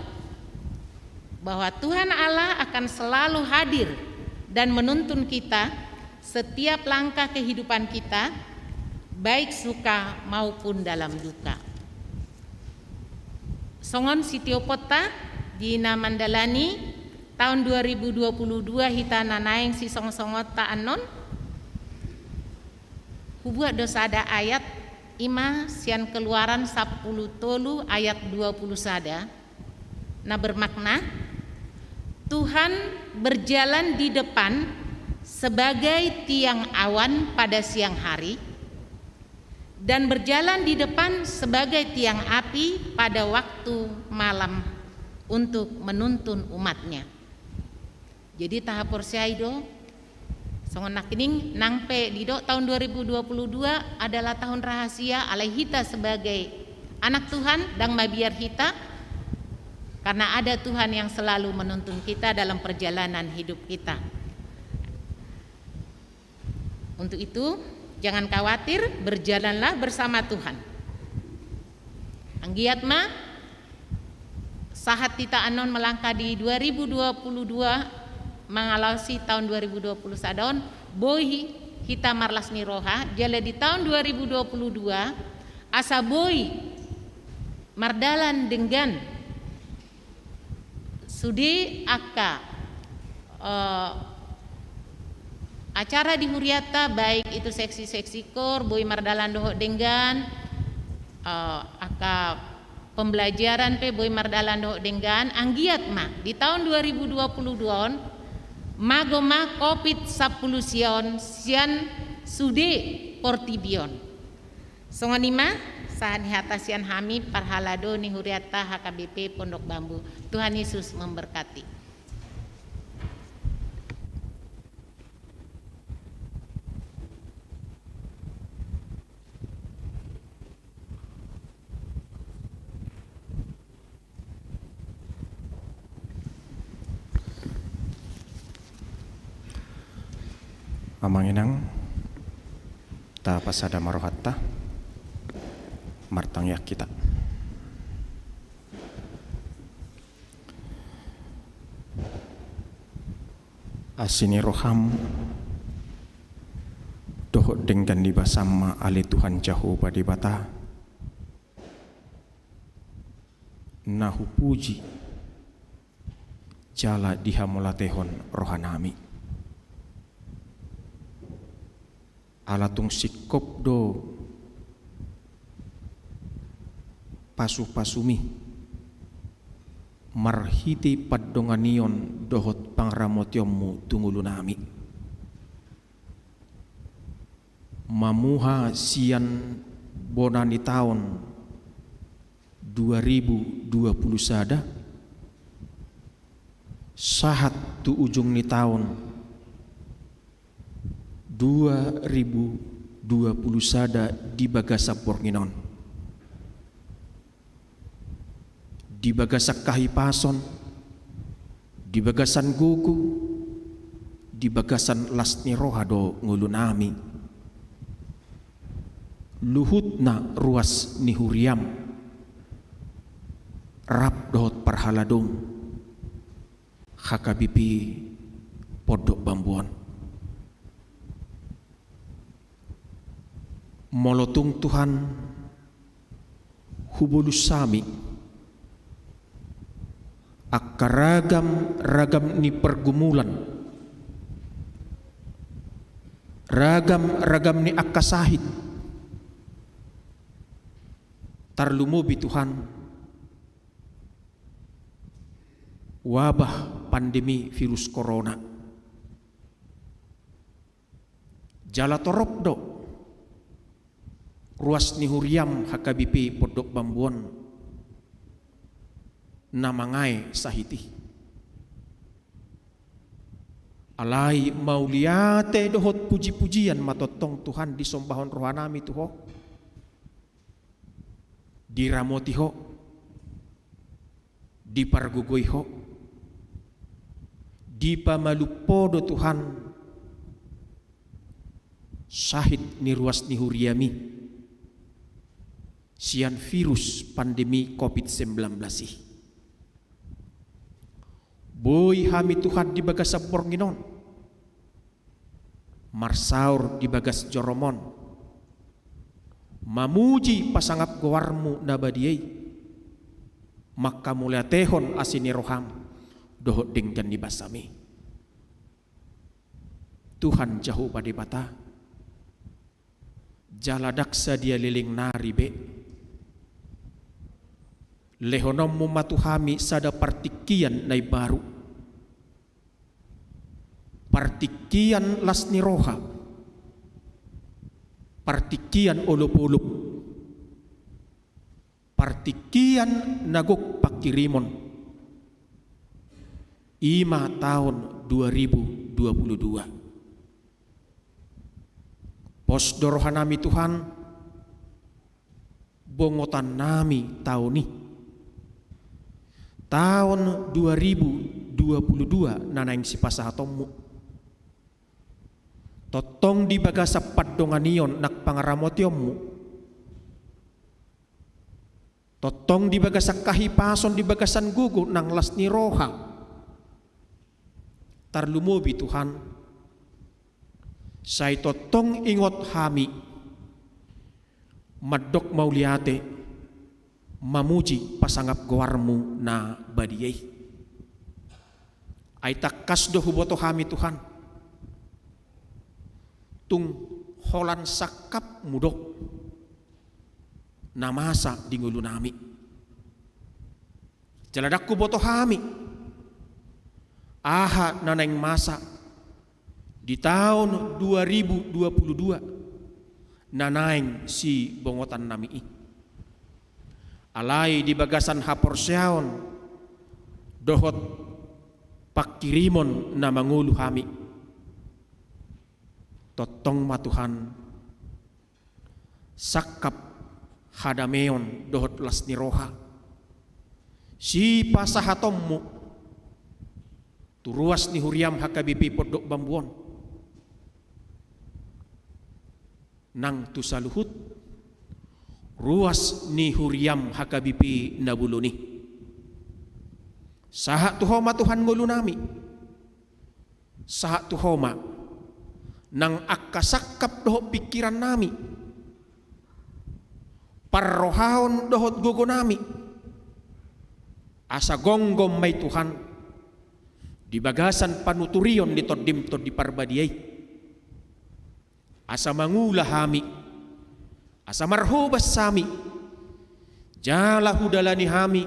bahwa Tuhan Allah akan selalu hadir dan menuntun kita setiap langkah kehidupan kita baik suka maupun dalam duka. Songon Sitiopota Dina Mandalani tahun 2022 hita nanaeng si song-songot ta anon hubua dosada ayat ima sian keluaran 10 tolu ayat 20 sada na bermakna Tuhan berjalan di depan sebagai tiang awan pada siang hari dan berjalan di depan sebagai tiang api pada waktu malam untuk menuntun umatnya. Jadi tahap porsiaido songon nakining nangpe dido tahun 2022 adalah tahun rahasia alai hita sebagai anak Tuhan dan mabiar hita karena ada Tuhan yang selalu menuntun kita dalam perjalanan hidup kita. Untuk itu jangan khawatir, berjalanlah bersama Tuhan. Anggiat mah sahat kita anon melangkah di 2022 mengalasi tahun 2020 sadon boy kita marlasni roha jala di tahun 2022 asa boy mardalan dengan sudi aka acara di huriata baik itu seksi-seksi kor boy mardalan doho dengan aka pembelajaran pe boy mardalan doho dengan anggiat mah di tahun 2022 magoma covid 10 sian sudi portibion songonima sahan hatasian hami parhalado ni huriata HKBP Pondok Bambu. Tuhan Yesus memberkati. Amang inang ta pasada marohatta martang yak kita. asini roham dohot dengan di basama ali Tuhan jauh pada bata nahu puji jala dihamulatehon rohanami alatung sikop do pasu-pasumi marhiti paddonganion dohot pangramotiomu tungulunami mamuha sian bonani tahun 2020 sada sahat tu ujung ni tahun 2020 sada di bagasa pornginon di bagasak kahipason di bagasan gugu di bagasan lasni rohado ngulunami luhutna ruas ni huriam rap dohot parhaladong hakabipi podok bambuan molotung Tuhan hubulus sami ragam ni pergumulan ragam ni akasahid tarlumubi Tuhan wabah pandemi virus corona jala torobdo ruas ni huriam hakabipi podok bambuan namangai sahiti alai mauliate dohot puji-pujian matotong Tuhan disombahon rohanami tuho diramoti ho dipargugoi ho dipamalupodo Tuhan sahid ni ruas ni huriami sian virus pandemi COVID-19 boy hami Tuhan di bagas Pornginon marsaur di bagas Joromon mamuji pasangap gawarmu nabadiyai maka mulia tehon asini roham dohot denggan di basami Tuhan jauh pada bata jaladaksa dia liling nari be lehonom mumatuhami sada partikian nai baru partikian lasni roha partikian olup-olup partikian nagok pakirimon 5 tahun 2022 pos dorohanami Tuhan bongotan nami tahun ini tahun 2022 nanaing si pasahatomu totong di bagasa paddonganion nak pangaramotiomu totong di bagasa kahipason di bagasan gugu nang lasni roha tarlumubi Tuhan say totong ingot hami madok mauliate mamuji pasangap gawarmu na badiyai ay takas do huboto hami Tuhan tung holan sakap mudok na masa di ngulu nami jaladak kuboto hami aha naneng masa di tahun 2022 nanaing si bongotan nami alai di bagasan haporseaon dohot pakirimon na mangulu hami totong matuhan sakap hadameon dohot lasni roha si pasahatommu turuas ni huriam hakabipi podok bambuon nang tusaluhut ruas ni huriam hakabipi nabuluni saha tuho matuhan ngulu nami saat tu homa nang akasakap dohot pikiran nami, parrohaon dohot gogo nami, asa gonggom may Tuhan, di bagasan panuturion di todim to di parbadiay, asa mangula hami, asa marhubas sami, jala hudalani hami,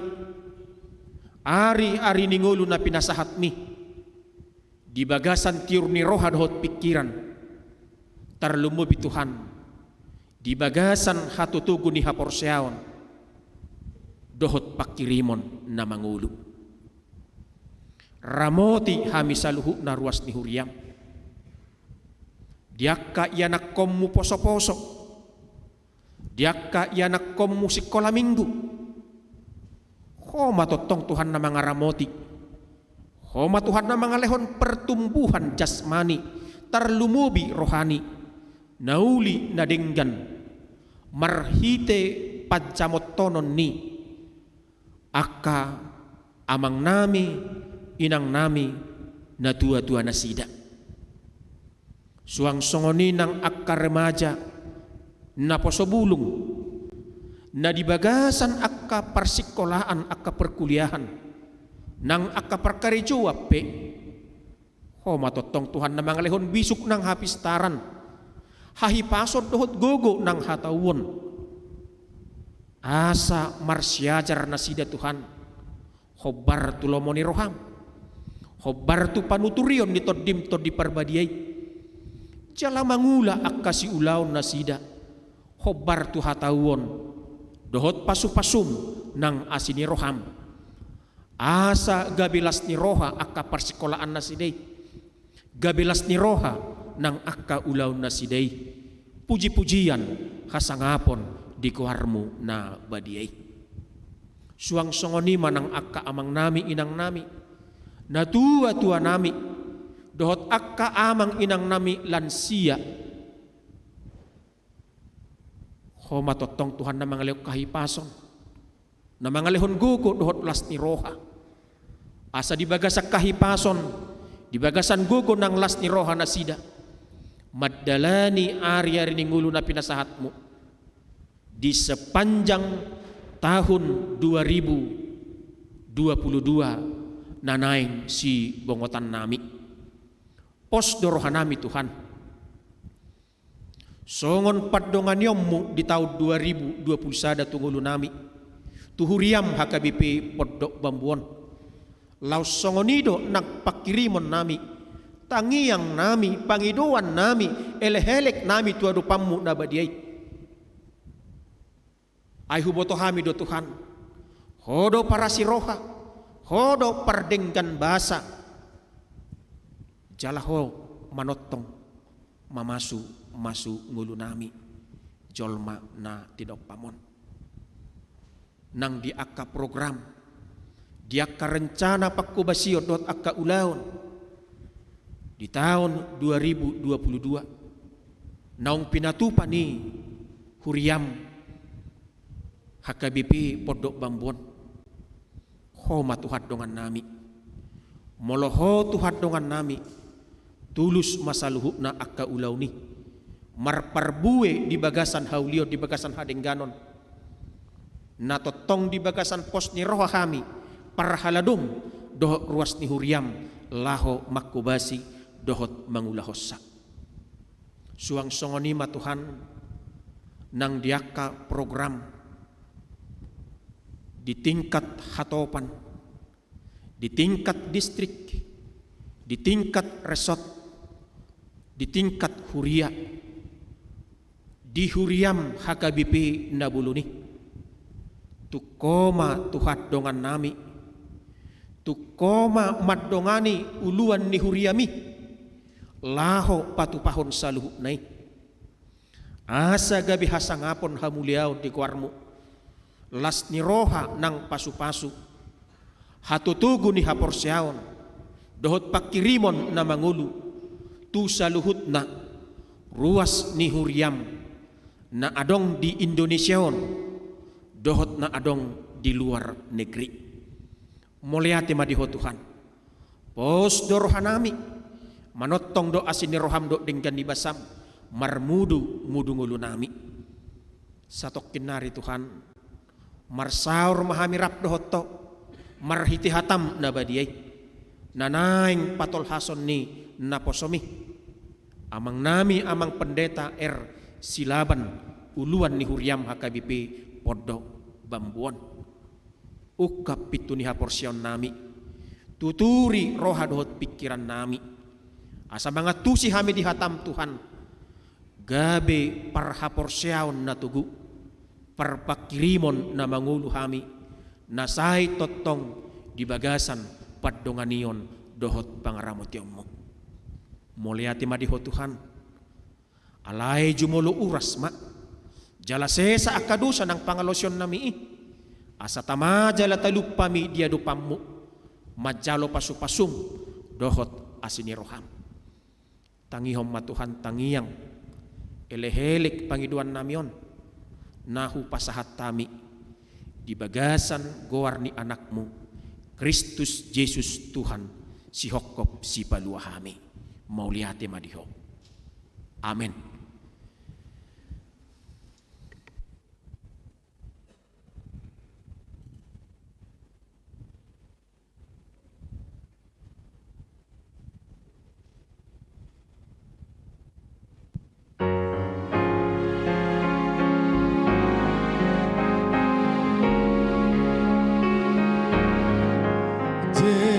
ari-ari ningulu na pinasahat mi, di bagasan tiur ni roha dohot pikiran, tarlumubi Tuhan, di bagasan hatutugu ni haporsyaon, dohot pakirimon na mangulu. Ramoti hami saluhu na ruas ni Huriam, diakka yanak kommu poso-poso, diakka yanak kommu sikola minggu, homa totong Tuhan na mga ramoti, homa Tuhan na mga lehon pertumbuhan jasmani, tarlumubi rohani, nauli na dinggan, marhite padjamotonon ni, akka amang nami, inang nami, na tua-tua na sida. Suang songoni ng akka remaja, na posobulong, na dibagasan akka parsikolaan, akka perkuliahan, nang akka perkarejuwa pe, ho matotong Tuhan na mga lehon bisuk ng hapistaran, hahipasod dohot gogo ng hatawon, asa marsyajar na sida Tuhan, hobar tu lomo ni roham, hobar tu panuturion ni todim to di parbadiay, jala mangula akka si ulaw na sida, hobar tu hatawon, dohot pasu-pasum ng asini roham, asa gabilas ni roha akka parsikolaan na siday, gabilas ni roha nang akka ulaw na siday, puji-pujian hasangapon di kuharmu na badiay. Suang songonima nang akka amang nami inang nami, na tua-tua nami, dohot akka amang inang nami lansia, ho matotong Tuhan na mga lehon kahipason, na mga lehon gugo dohot las ni roha, asa di bagasak kahipason, di bagasan gugo ng las ni roha na sida, madalani ari-ari ningulo na pinasahatmu di sepanjang tahun 2022 na naing si bongotan nami, pos dorohan nami Tuhan, songon padongan yommu di tahun 2021 tungulo nami, tuhuriam HKBP Podok Bambuon, laus songonido nagpakirimon nami, tangiyang nami, pangiduan nami, elehelek nami tuado pammu na badiay. Ay huboto hami do Tuhan, hodo para si roha, hodo pardenggan basa, jalaho manotong, mamasu ngulu nami, jolma na tidok pamon. Nang di akka program, di akka rencana pakubasio dot akka ulaon, di tahun 2022 naung pinatupa ni Huriam HKBP Podok Bambuon, homa tuhat dongan nami, moloho tuhat dongan nami, tulus masaluhuk na akka ulaw ni, marparbue di bagasan haulio di bagasan hadengganon, natotong di bagasan pos ni roha kami, parhaladum dohot ruas ni Huriam, laho makubasi dohot mangulahosa. Suang songonima Tuhan, nang diaka program di tingkat hatopan, di tingkat distrik, di tingkat resort, di tingkat huria, di Huriam HKBP Nabuluni, tukoma tuhat dongan nami, tukoma maddongani uluan ni Huriami, laho patupahon saluhuk nai, asa gabi hasangapon hamuliaw di kuarmu, las ni roha nang pasu-pasu, hatutugu ni haporsyaon, dohot pakirimon na mangulu, tu saluhut na ruas ni Huriam na adong di Indonesiaon, dohot na adong di luar negeri. Mulyati madiho Tuhan, pos dorohanami, manotong do asini roham do dengan dibasam marmudu mudu ngulu nami satok kinari Tuhan marsaur mahami rap dohoto marhiti hatam nabadiyai nanaing patol hason ni naposomi amang nami amang pendeta Silaban uluan ni huriam HKBP podo bambuan ukap pitu ni haporsion nami tuturi roha dohot pikiran nami asa mga tusi hami di hatam Tuhan gabe parhaporsiaon na tugu parpakirimon na mangulu hami nasay totong di bagasan padonganion dohot pangaramot yomo mulyati madiho Tuhan alay jumulo uras ma jalase sa akadusa ng pangalosyon nami asa tama jala talupami dia dupammu majalo pasupasum dohot asini roham tangihom matuhan tangiyang elehelik pangiduan namion nahu pasahat tami di bagasan goar ni anakmu Kristus Yesus Tuhan si hokop si paluahami mauliate madiho amin.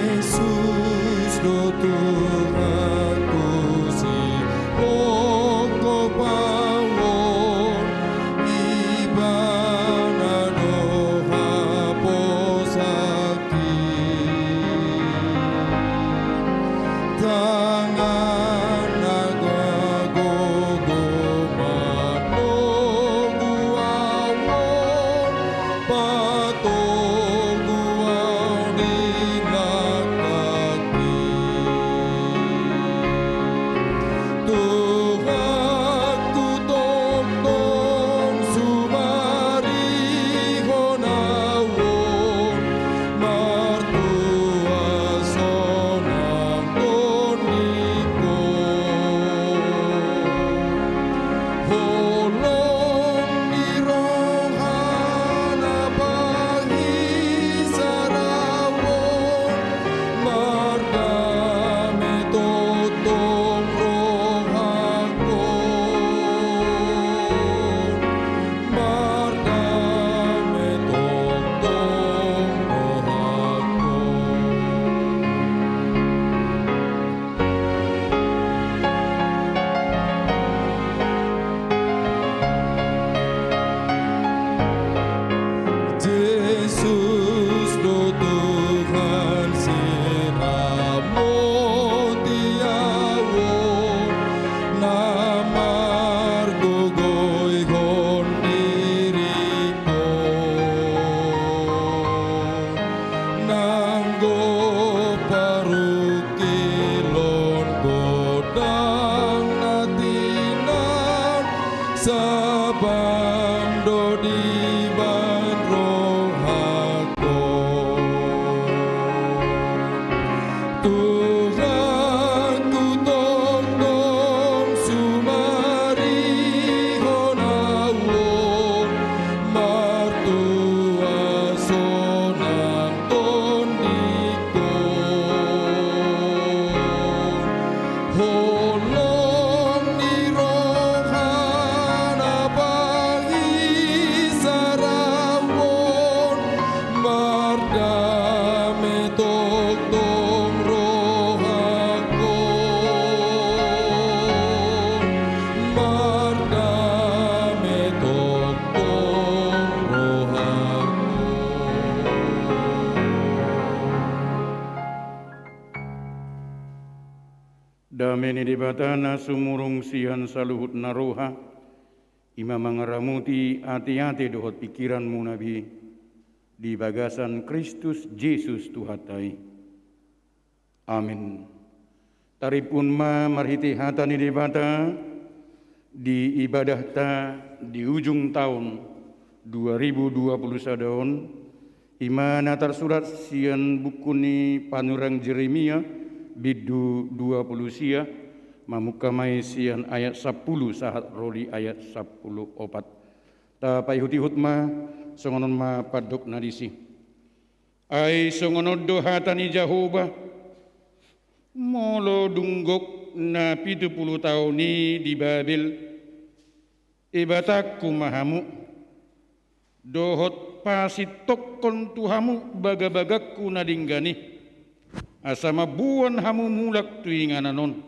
Yesus do Tuhanku si poko pawon ibana do haposaki tangan nagagogo manogu awon patogu Tuhanku tongtong sumari honawon martua sonang toniko holong nirohana bagi sarawon mardame totong rohako mardame totong rohako Yesus do Tuhan siramoti awon namar gogoy hon diriko nanggo parukilon godang natinan sabam do di Tuhanku tongtong sumari honawon martua sonang tondiko holong nirohana bagi sarawon mardame totong rohako mardame totong rohako Dameni di batana sumurung sihan saluhut naroha ima mangaramuti ati-ati dohot pikiranmu nabi di bagasan Kristus Yesus Tuhatai. Amin. Taripun ma marhiti hatani di bata di ibadah ta di ujung tahun 2020 sadon imana tersurat sian bukuni panurang Jeremia bidu 20 sia mamukamai sian ayat 10 sahat roli ayat 10 opat ta paihuti hutma songonon ma padok nadisi ai songono doha tani Jahoba molo dunggok na 70 tahun ni di Babel ibatakku mahamu dohot pasitok kon tuhamu baga-bagaku nadinggani asama buan hamu mulak tuingananon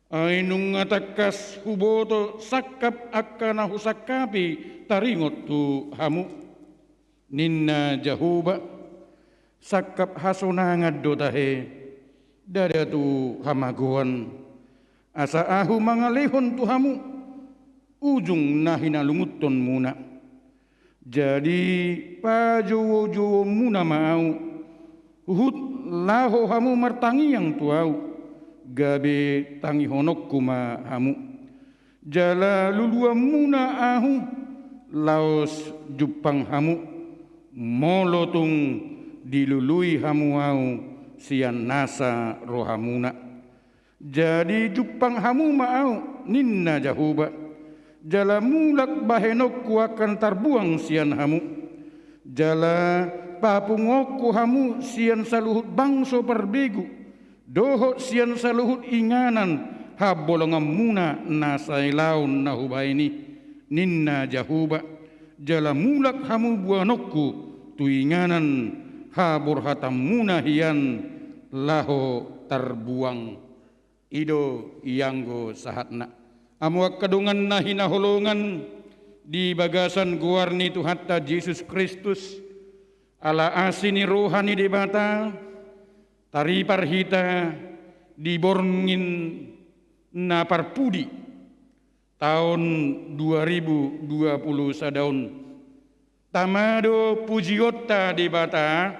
ainung ngatakas huboto sakap akana husakapi taringot tu hamu ninna Jahoba sakap hasonangad dotahe dada tu hamaguan asa ahu mangalehon tu hamu ujung nahina lunguton muna jadi pajowo-jowo muna mau hut laho hamu martangi yang tuau gabe tangi honok kuma hamu jala lulua muna ahu laos jupang hamu molotung dilului hamu au sian nasa rohamuna jadi jupang hamu mau ninna Jahoba jala mulak bahenokku akan tarbuang sian hamu jala papungokku hamu sian saluhut bangso perbegu dohot sian saluhut inganan habolongam muna nasai laun nahubaini ninna Jahoba jala mulak hamu buanokku tuinganan habor hatam muna hian laho tarbuang ido ianggo sahatna amuak kadungan nahina holongan di bagasan guarni Tuhatta Yesus Kristus ala asini rohani debata tari parhita diborngin na parpudi tahun 2020 sadaun tamado pujiota debata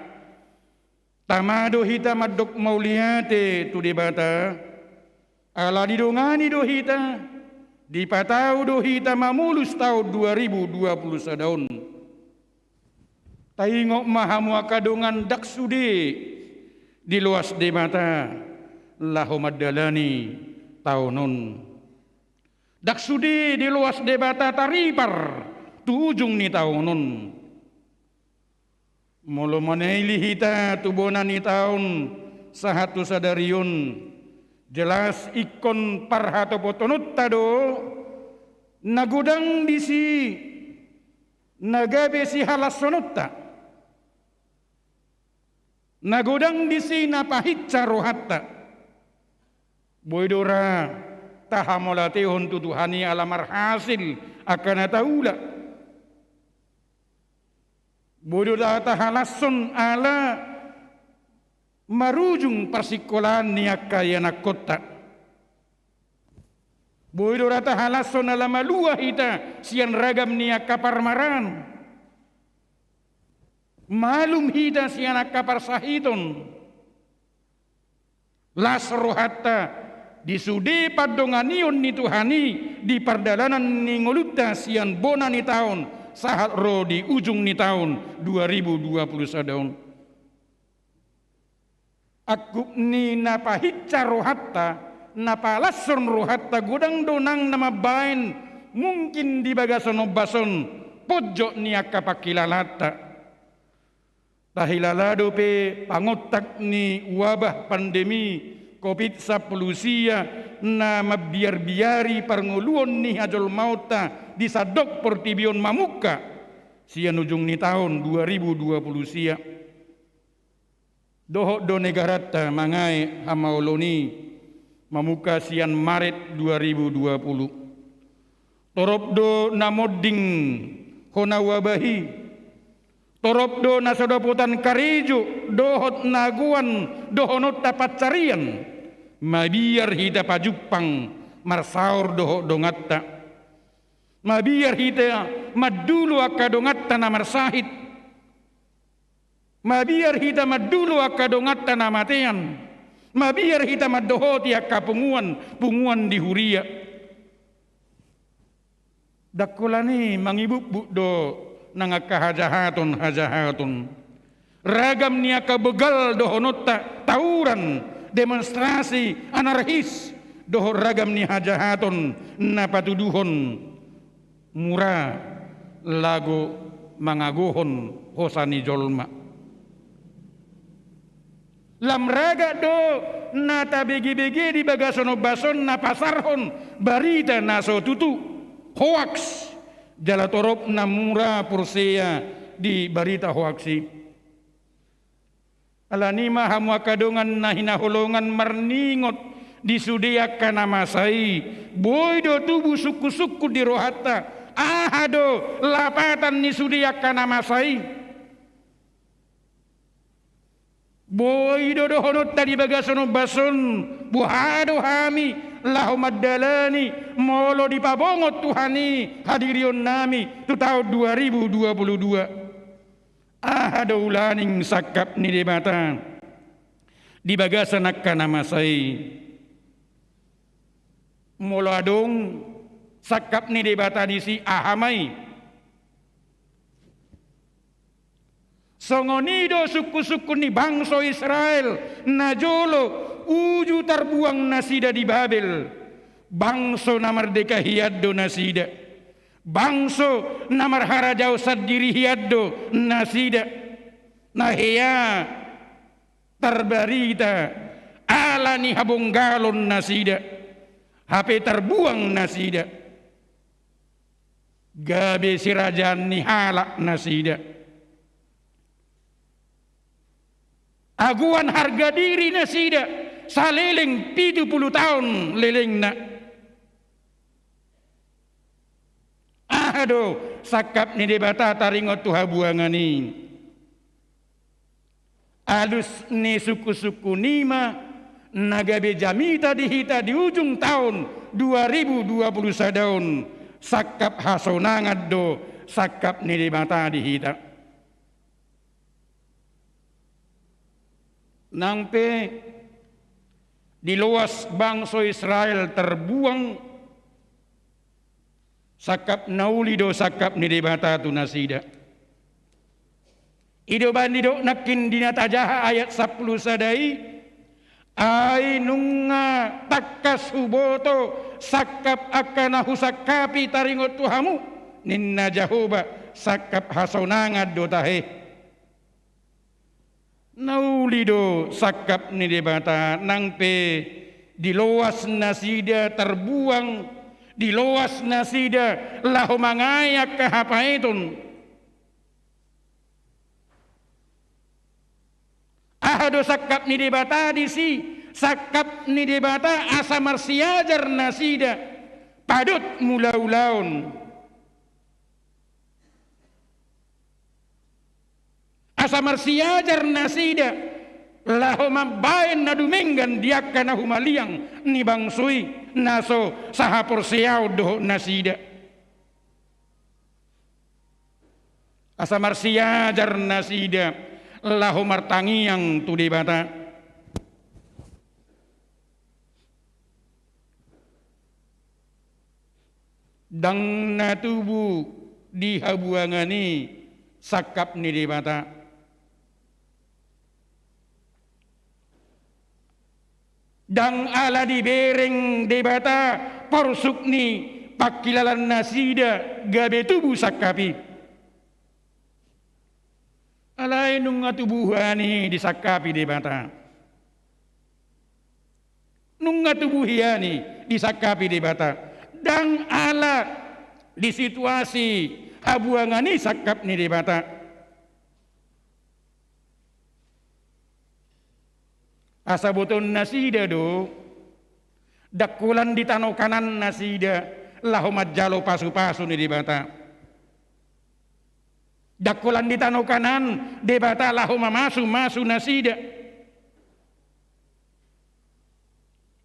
tamado hita madok mauliate tu debata ala didongani do hita di patau do hita mamulus tahun 2020 sadaun taingok mahamu akadongan daksude di luas de mata laho madalani taunon daksude di luas de mata taripar tu ujung ni taunon molo manaili hita tubonan ni taun sahatu sadarion jelas ikon parhato potonut tado nagudang disi nagabe si halasonutta nagodang disi napahitsa rohatta boydora tahamolatehon tutuhani alamar hasil akan taula boydora tahalason ala marujung persikolan niakayana kota boydora tahalason ala malua hita sian ragam niaka parmaran malum hida si anak kapar sahiton lasro hatta disude padonganion ni Tuhani di pardalanan ni ngoluta sian bona ni tahun sahat ro di ujung ni tahun 2020 sadaun aku ni napahitca rohatta napalasron rohatta godang donang nama bain mungkin di bagason obason pojok ni akapakilalata tahilalado pe pangotak ni wabah pandemi COVID-19 na mabiar-biari parnguluon ni hajol mauta di sadok portibion mamuka sian ujung ni tahun 2020 sia dohok do negarata mangai hamaoloni mamuka sian Maret 2020 torop do namoding hona wabahi torop do nasodoputan karijo dohot naguan dohonot dapat carian mabiar hita pajupang marsaur dohot dongatta mabiar hita madulu akadongatta na marsahit mabiar hita madulu akadongatta na matean mabiar hita madohoti akapunguan punguan di huria dakulani mangibuk do nangaka hajahatun ragam niaka begal dohonotta tauran demonstrasi anarkis dohor ragam ni hajahaton napatuduhon murah lagu mangaguhon hosani jolma lam raga do nata begi-begi di bagasono bason na pasarhon barita naso tutu hoax jalatorop na mura pursea di barita hoaxi alanima hamu kadongan na hinahulungan marningot di sudiak kana masai boydo tubuh suku-suku di rohata ahado lapatan ni sudiak kana masai boydo dohonot tadi bagasono bason buhado hami lahumaddalani molo dipabongot Tuhani hadirion nami tu tahun 2022 ahado ulaning sakap ni debata di bagasan kana masai molo adong sakap ni debata di si ahamai songonido suku-suku ni bangsa Israel najolo uju terbuang nasida di Babel bangsa namardeka hiaddo nasida bangsa namar harajau sadiri hiaddo nasida nahya terbarita alani habonggalon nasida HP terbuang nasida gabe sirajan ni halak nasida aguan harga diri nasida saliling 70 tahun liling na aduh sakap ni debata taringot tuha buangani alus ni suku-suku nima nagabe jamita dihita di ujung tahun 2021 sakap hasonangad do sakap ni debata dihita nangpe di luas bangsa Israel terbuang sakap naulido sakap ni debata tu nasida ido bandido nakin dinata jaha ayat 10 sadai ai nunga takkas huboto sakap akana husakapi taringot tuhamu ninna jahoba sakap hasonangad do tahe naulido sakap ni debata nangpe di luas nasida terbuang di luas nasida lahu mangayak kahapaitun ahado sakap ni debata di si sakap ni debata asa marsiajar nasida padut mulaulaun asa marsiajar nasida lahu mambayan na dumenggan diakka na humaliang ni bangsui naso sahapor siyaw do nasida asa marsiajar nasida lahu martangiang tu debata dang natubu di habuangani sakap ni debata dang ala di bereng debata porsukni pakilalan nasida gabe tubuh sakapi alai nunga tubuhani disakapi debata nunga tubuhiani disakapi debata dang ala di situasi habuangani sakap ni debata asa boton nasida do dakulan di tanau kanan nasida lahumat jalo pasu-pasu ni debata dakulan di tanau kanan debata lahuma masu nasida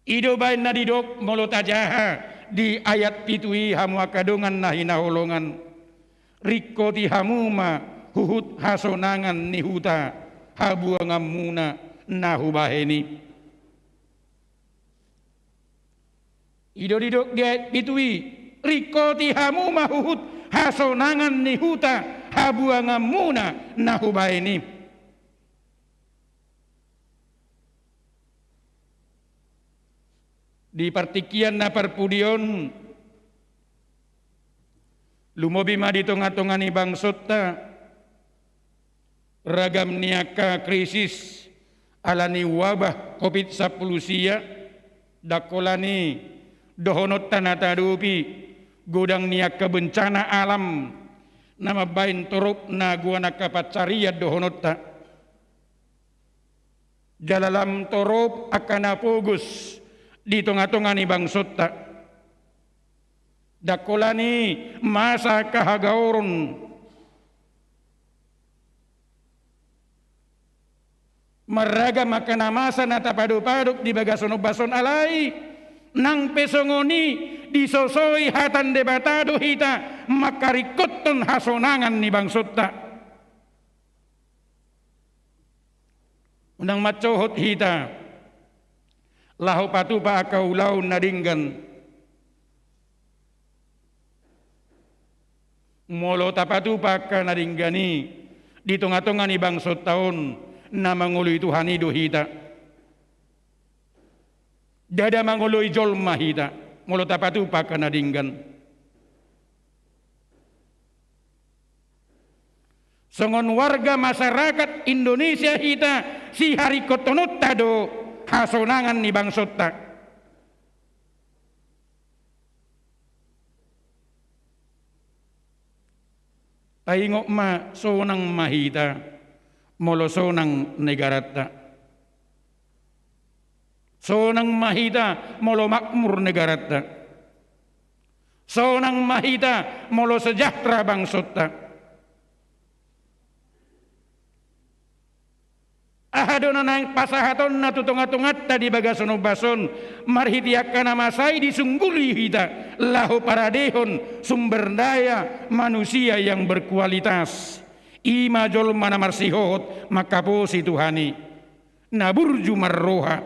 ido bain nadidok molotajaha di ayat pitui hamu akadongan nahina holongan rikoti hamuma huhut hasonangan nihuta habuangamuna nahubaheni idodidok dia pitui rikoti hamu mahuhut hasonangan nihuta habuangamuna nahubaheni di partikian na parpudion lumobima di tengah-tengah bangsut ta ragam niaka krisis alani wabah COVID-19 sia dakolani dohonot tanata dupi godang niaka bencana alam nama bain torup na guana kapacaria dohonot ta jalalam torup akana pugus di tengah-tengah ni bangsut ta dakolani masa kahagaurun maraga makana masa nata paduk-paduk di bagasono bason alai nang pesongoni disosoi hatan debatado hita makarikoton hasonangan ni bangsut ta unang macohot hita lahu patupa akaulau nadinggan molo tapatupa ka nadinggani di tengah-tengah ni bangsut taon na mangului Tuhan itu hita dada mangului jolma hita molo tapatupa ka nadinggan songon warga masyarakat Indonesia hita si hari kotonot tado hasonangan ni bangsut ta taingok ma sonang mahita molo sonang negarata sonang mahita molo makmur negarata sonang mahita molo sejahtera bangsut ta ahadona nang pasahaton na tutungat-tungat tadi bagasono bason marhitiakan nama saya disungguli hita lahu paradehon sumber daya manusia yang berkualitas ima jol mana marsihot makaposi Tuhani naburju marroha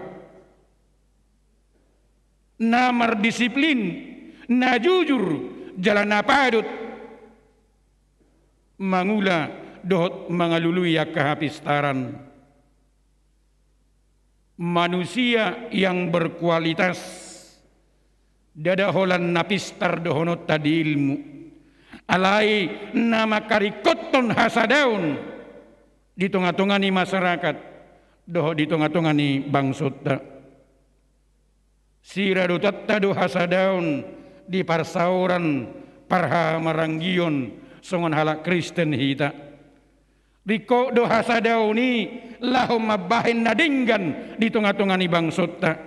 na mardisiplin na jujur jalan napadut mangula dohot mangalului kahapistaran manusia yang berkualitas dada holan napistar dohonot tadi ilmu alai nama karikoton hasadaun di tengah-tengah ni masyarakat doh di tengah-tengah ni bangsut ta siradu tattadu hasadaun di parsauran parha maranggion songon halak Kristen hita Riko do hasadauni lahum mabahin nadinggan di tengah-tengah ni bangsut ta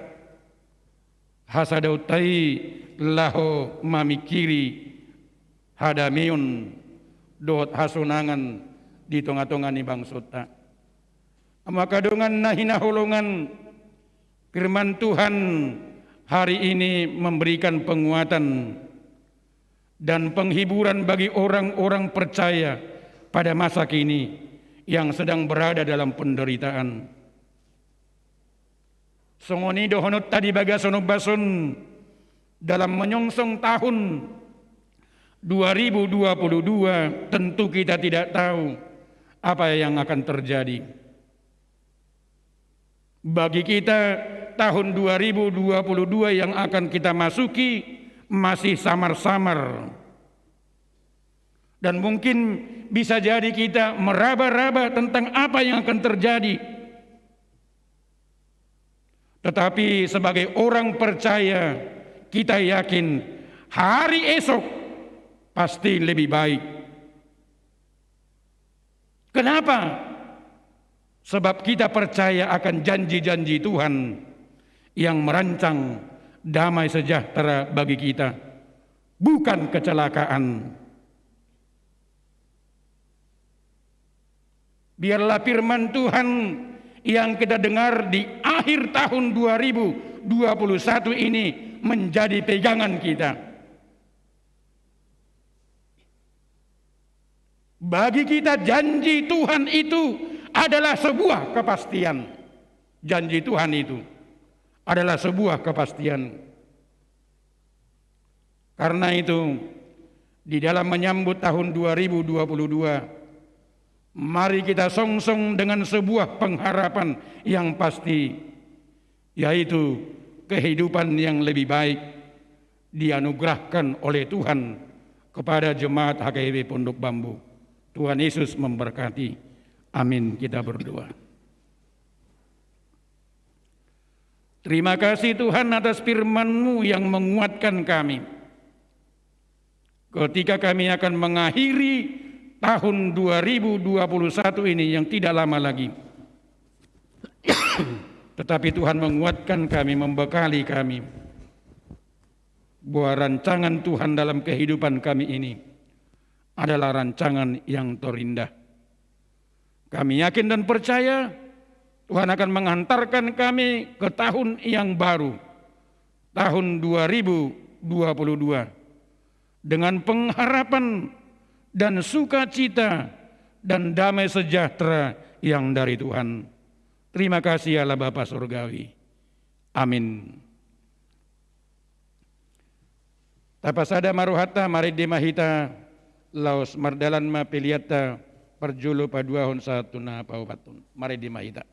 hasadau tai lahu mamikiri hadamiun dohot hasunangan di tengah-tengah ni bangsut ta maka dengan nahina holongan firman Tuhan hari ini memberikan penguatan dan penghiburan bagi orang-orang percaya pada masa kini yang sedang berada dalam penderitaan. Songoni dohonot tadi bagasono bason dalam menyongsong tahun 2022 tentu kita tidak tahu apa yang akan terjadi. Bagi kita tahun 2022 yang akan kita masuki masih samar-samar. Dan mungkin bisa jadi kita meraba-raba tentang apa yang akan terjadi. Tetapi sebagai orang percaya, kita yakin hari esok pasti lebih baik. Kenapa? Sebab kita percaya akan janji-janji Tuhan yang merancang damai sejahtera bagi kita, bukan kecelakaan. Biarlah firman Tuhan yang kita dengar di akhir tahun 2021 ini menjadi pegangan kita. Bagi kita janji Tuhan itu adalah sebuah kepastian. Janji Tuhan itu adalah sebuah kepastian. Karena itu di dalam menyambut tahun 2022 mari kita songsong dengan sebuah pengharapan yang pasti, yaitu kehidupan yang lebih baik dianugerahkan oleh Tuhan kepada jemaat HKBP Pondok Bambu. Tuhan Yesus memberkati. Amin. Kita berdoa. Terima kasih Tuhan atas firman-Mu yang menguatkan kami. Ketika kami akan mengakhiri tahun 2021 ini yang tidak lama lagi. Tetapi Tuhan menguatkan kami, membekali kami bahwa rancangan Tuhan dalam kehidupan kami ini adalah rancangan yang terindah. Kami yakin dan percaya Tuhan akan mengantarkan kami ke tahun yang baru, tahun 2022, dengan pengharapan dan sukacita dan damai sejahtera yang dari Tuhan. Terima kasih Allah Bapa Surgawi. Amin. Tapasada maruhata maridi mahita laos mardalan ma piliata perjulu paduahon satuna paubatun. Maridi mahita.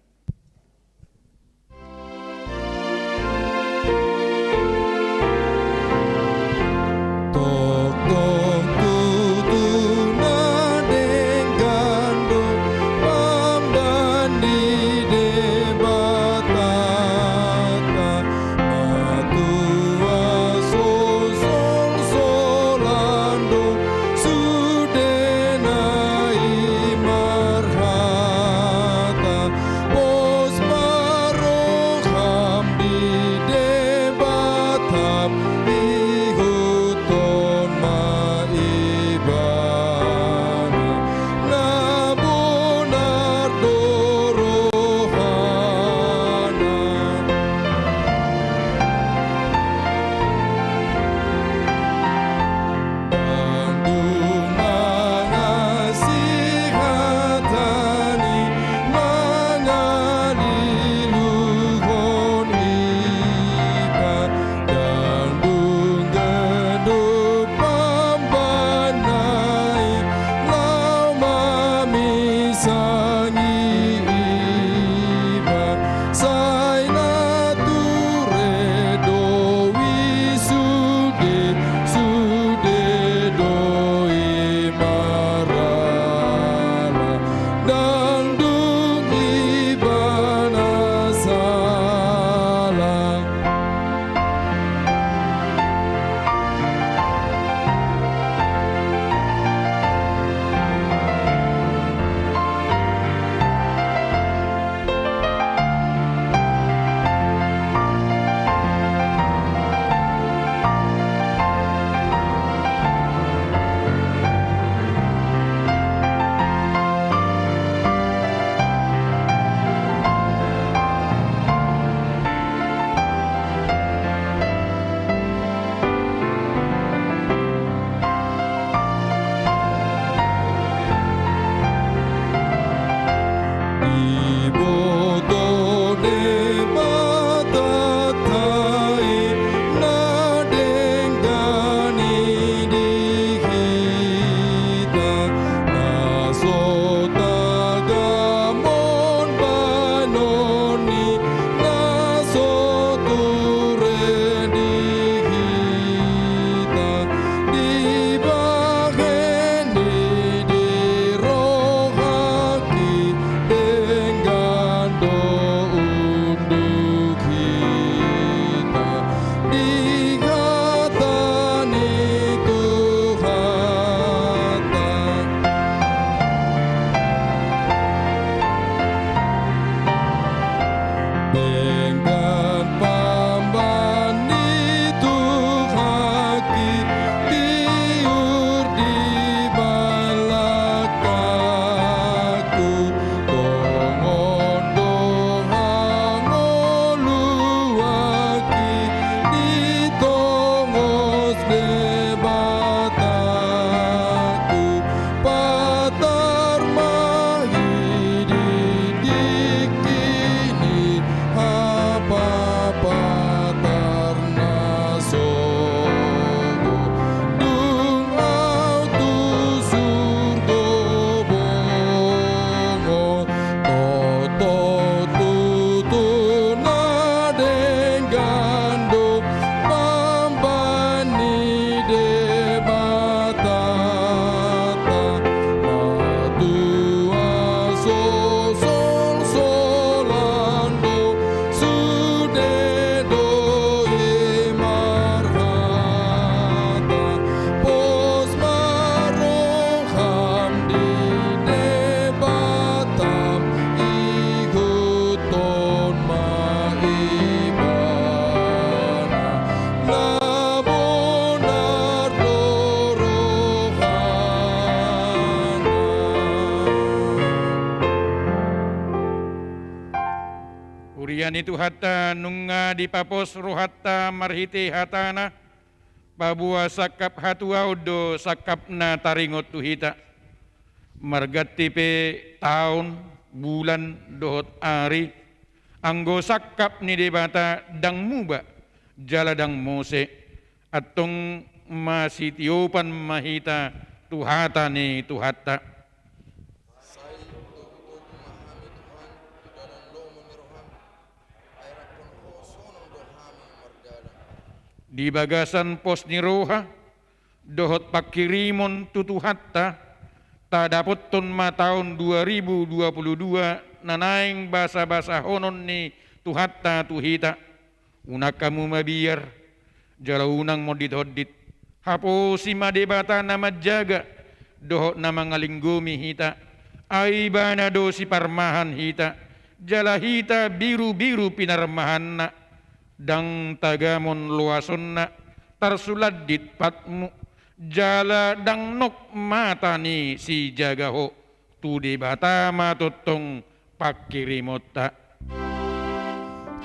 Urian itu hatta nunga di papos rohatta marhite hatana babua sakap hatuaudo sakapna taringot tuhita margatipe tahun bulan dohot ari anggo sakap ni debata dang muba jala dang mose atong masitiopan mahita tuhata ni tuhata di bagasan pos ni roha dohot pakirimon tutuhatta ta dapot ton ma tahun 2022 nanaing basa-basa honon ni tuhatta tuhita unak kamu mabiar jala unang modit-hodit hapo si madebata nama jaga dohot nama ngalinggumi hita aibana do si parmahan hita jala hita biru-biru pinarmahan na dang tagamon luasonna tarsuladit patmu jala dang nok mata ni si jagaho tu di bata matotong pakirimota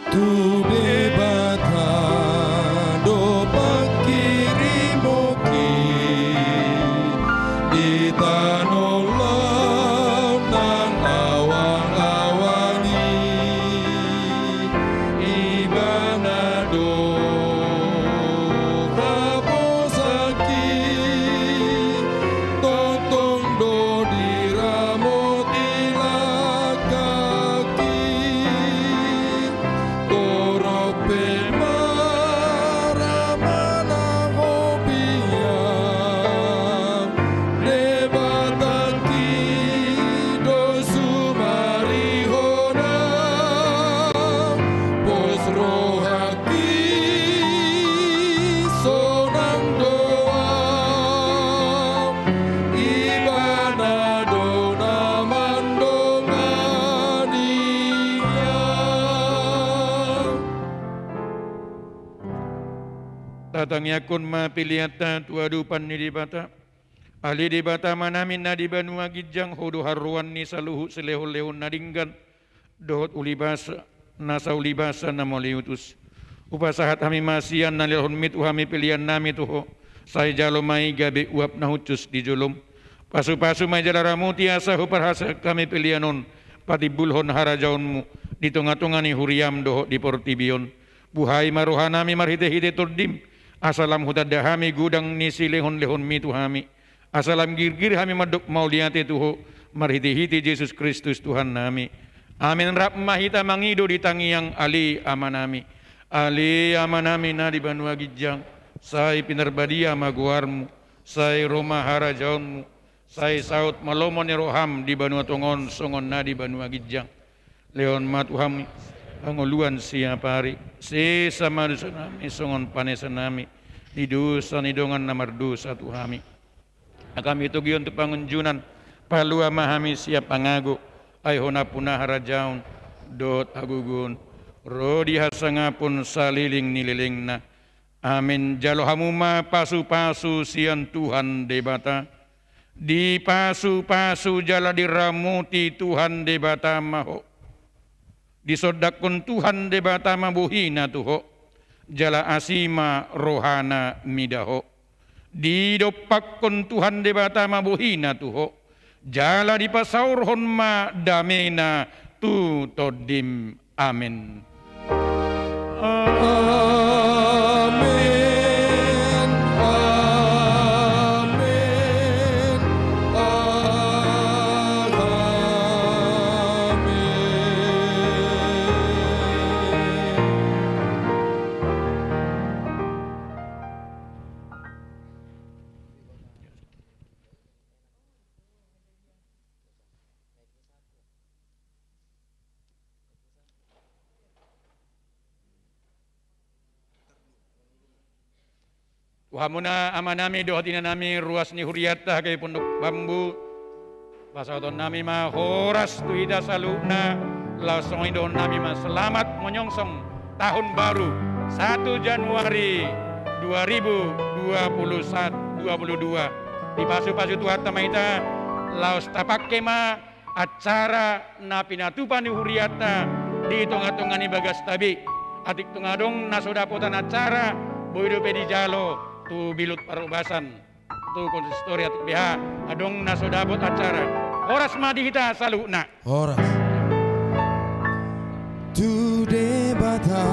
Tu debata do pakirimoki di tanolau nan awang-awangi ibana do raposaki totong do diramoti lakaki torope maramana hobiang debataki do sumarihona pos rohaki sonang doa ibana do namandongania. tatang yakun ma piliata tuadupan ni dibata ahli dibata manamin na di banua gijang hodo haruan ni saluhu selehol-lehon nadinggan dohot ulibasa nasa ulibasa namoliutus upasahat hami masian nalihon mit uhami pilihan nami tuho saya jalo mai gabe uap nahucus di julum pasu-pasu mai jala ramuti asa huparhasa kami pilihanon pati bulhon harajaunmu di tunga-tunga ni huriam dohot di portibion buhai maruhanami marhite-hite turdim asalam hutadahami gudang ni silehon-lehon mitu hami asalam girgir hami maduk mauliate tuho marhite-hite Yesus Kristus Tuhan nami amin rap mahita mangido di tangiang ali amanami na di banua gijang sai pinarbadia maguarmu sai Roma harajaunmu sai saut malomon roham di banua tongon songon na di banua gijang leon matuhami panguluan siapari si sama dosa nami songon panesan nami di dosa nidongan namar dosa tuhami kami itu gion tu pangunjunan palua mahami siap pangago ay hona punah harajaun dot agugun rodi hasangapun saliling nililingna amin jalo hamuma pasu-pasu sian Tuhan debata di pasu-pasu jala diramuti Tuhan debata maho disodakun Tuhan debata mabuhina tuho jala asima rohana midaho didopakun Tuhan debata mabuhina tuho jala dipasaurhon ma damena tu todim amin. Amin, amin, Wahamuna amanami dohatina nami ruas ni huriata kay pondok bambu pasaton nami ma horas tuida saluna langsung idon nami ma selamat menyongsong tahun baru 1 Januari 2022 di pasu-pasu tuhat tamaita laos tapake ma acara na pinatupan ni huriata di tunga-tungani bagas tabi atik tungadong nasodapotan acara boydo pedi jalo tu bilut parubasan tu konsistori atik BH adong nasodapot acara oras madi kita saluna Horas. Tu debata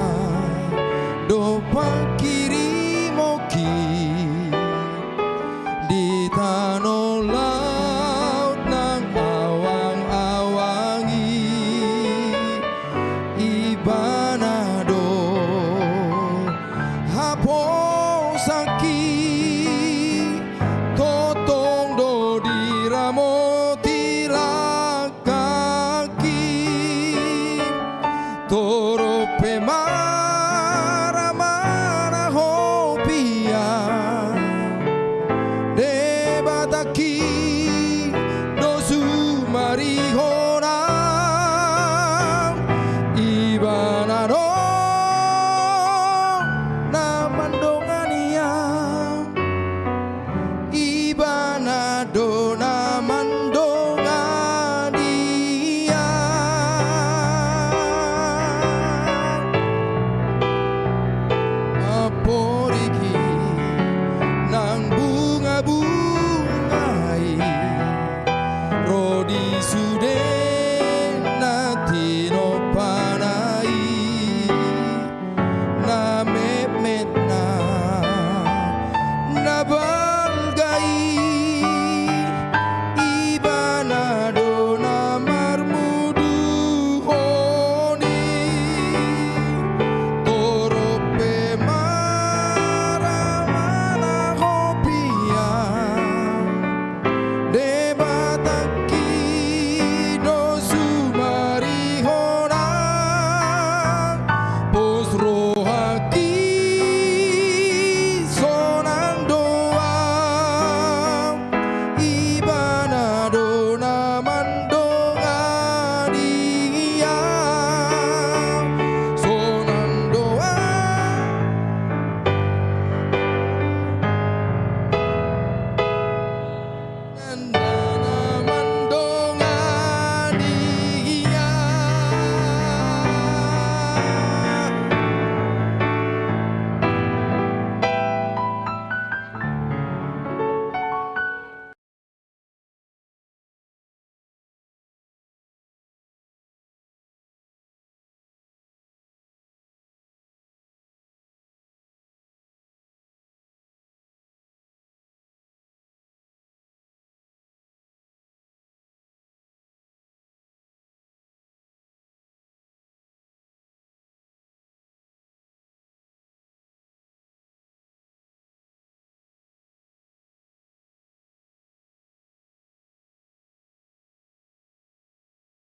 do pangkiri moki di tanah laut nang awang-awangi ibanado hapong saki totong do diramo tirakaki toro pema